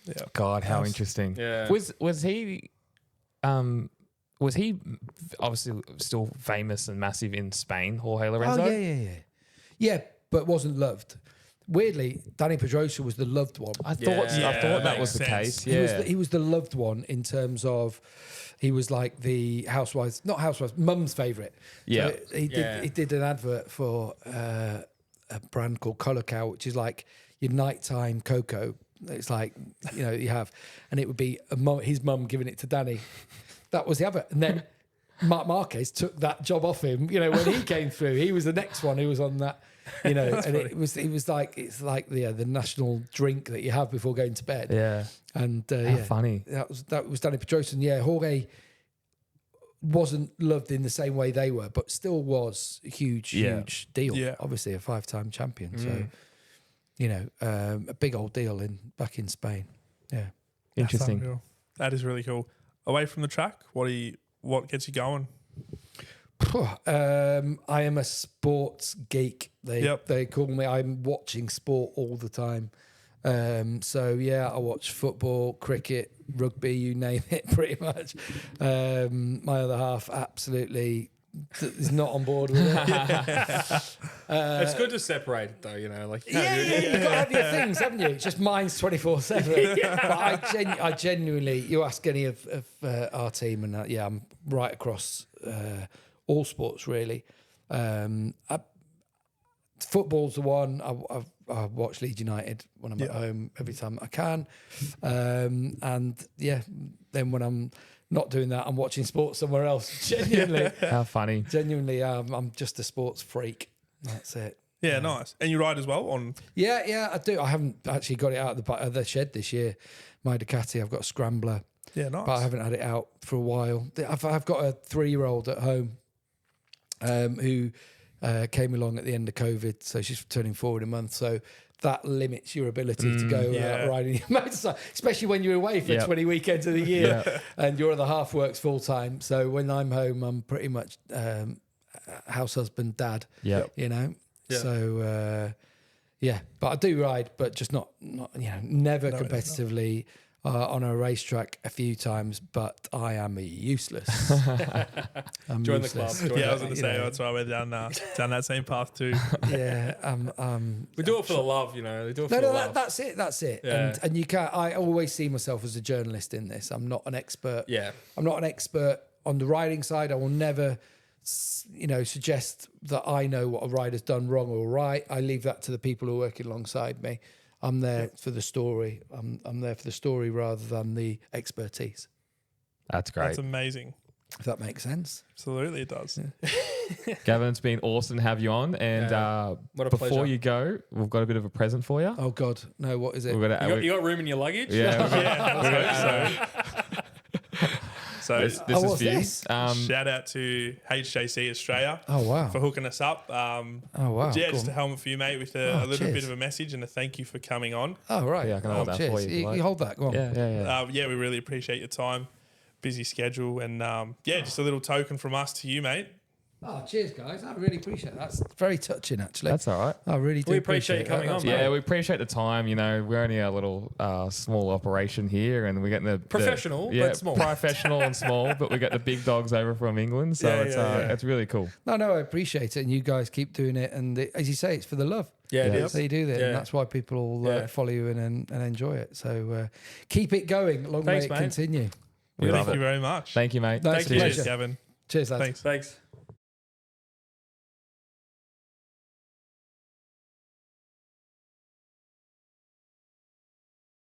Yeah. God, how interesting. Yeah. Was he obviously still famous and massive in Spain, Jorge Lorenzo? Oh, yeah, but wasn't loved. Weirdly, Danny Pedrosa was the loved one. I thought that was the case. Yeah. He was the loved one in terms of he was like the mum's favourite. Yeah. So he did an advert for a brand called Colour Cow, which is like your nighttime cocoa. It's like, you have, and it would be his mum giving it to Danny. That was the advert. And then Marc Marquez took that job off him. When he came through, he was the next one who was on that. And funny. it was like the national drink that you have before going to bed. Yeah, and funny that was Danny Pedrosa. And Jorge wasn't loved in the same way they were, but still was a huge deal. Yeah. Obviously a 5-time champion. So a big old deal back in Spain. Yeah, interesting. Cool. That is really cool. Away from the track, what gets you going? I am a sports geek. They call me. I'm watching sport all the time. I watch football, cricket, rugby, you name it, pretty much. My other half absolutely is not on board with it. It's good to separate it, though. You've got to have your things, haven't you? It's just mine's 24/7. But I genuinely, you ask any of our team, and I'm right across all sports really. Football's the one. I watch Leeds United when I'm at home every time I can, and then when I'm not doing that, I'm watching sports somewhere else. Genuinely, how funny. Genuinely, I'm just a sports freak. That's it. Yeah, nice. And you ride as well on? Yeah, I do. I haven't actually got it out of the shed this year. My Ducati, I've got a scrambler. Yeah, nice. But I haven't had it out for a while. I've got a 3-year-old at home who came along at the end of COVID, so she's turning 4 in a month. So that limits your ability to go out riding your motorcycle, especially when you're away for 20 weekends of the year and your other half works full time. So when I'm home, I'm pretty much house husband, dad. Yeah, So but I do ride, but just not never competitively. On a racetrack a few times, but I am useless. I'm Join useless. the club. I was going to say, that's why we're down that same path too. We do it for the love, We do it for the love. That's it. Yeah. And you can't. I always see myself as a journalist in this. I'm not an expert. Yeah. I'm not an expert on the riding side. I will never suggest that I know what a rider's done wrong or right. I leave that to the people who are working alongside me. I'm there for the story. I'm there for the story rather than the expertise. That's great. That's amazing. If that makes sense. Absolutely, it does. Yeah. Gavin, it's been awesome to have you on. And what a before pleasure. you go, we've got a bit of a present for you. Oh God, no! What is it? You got room in your luggage? Yeah. So This what's is for you. this? shout out to HJC Australia Oh wow! for hooking us up. Oh wow! Yeah, Cool. just a helmet for you, mate, with a little cheers. bit of a message and a thank you for coming on. Oh right. Yeah, I can hold that cheers. for you if you like. You hold that. Go on. Yeah. Yeah, we really appreciate your time, busy schedule, and just a little token from us to you, mate. Oh, cheers, guys. I really appreciate that. That's very touching, actually. That's all right. I really do. We appreciate you coming that. on, That's Yeah, great. we appreciate the time. We're only a little small operation here, and we're getting the Professional, but small. Professional and small, but we get the big dogs over from England, so it's really cool. No, I appreciate it, and you guys keep doing it. And as you say, it's for the love. Yeah, it Yeah. is. So you do that, Yeah. and that's why people all follow you and enjoy it. So keep it going. Long Thanks, may it mate. continue. We love Thank it. you very much. Thank you, mate. No, it's a Cheers, pleasure. Gavin. Cheers, lads. Thanks. Thanks.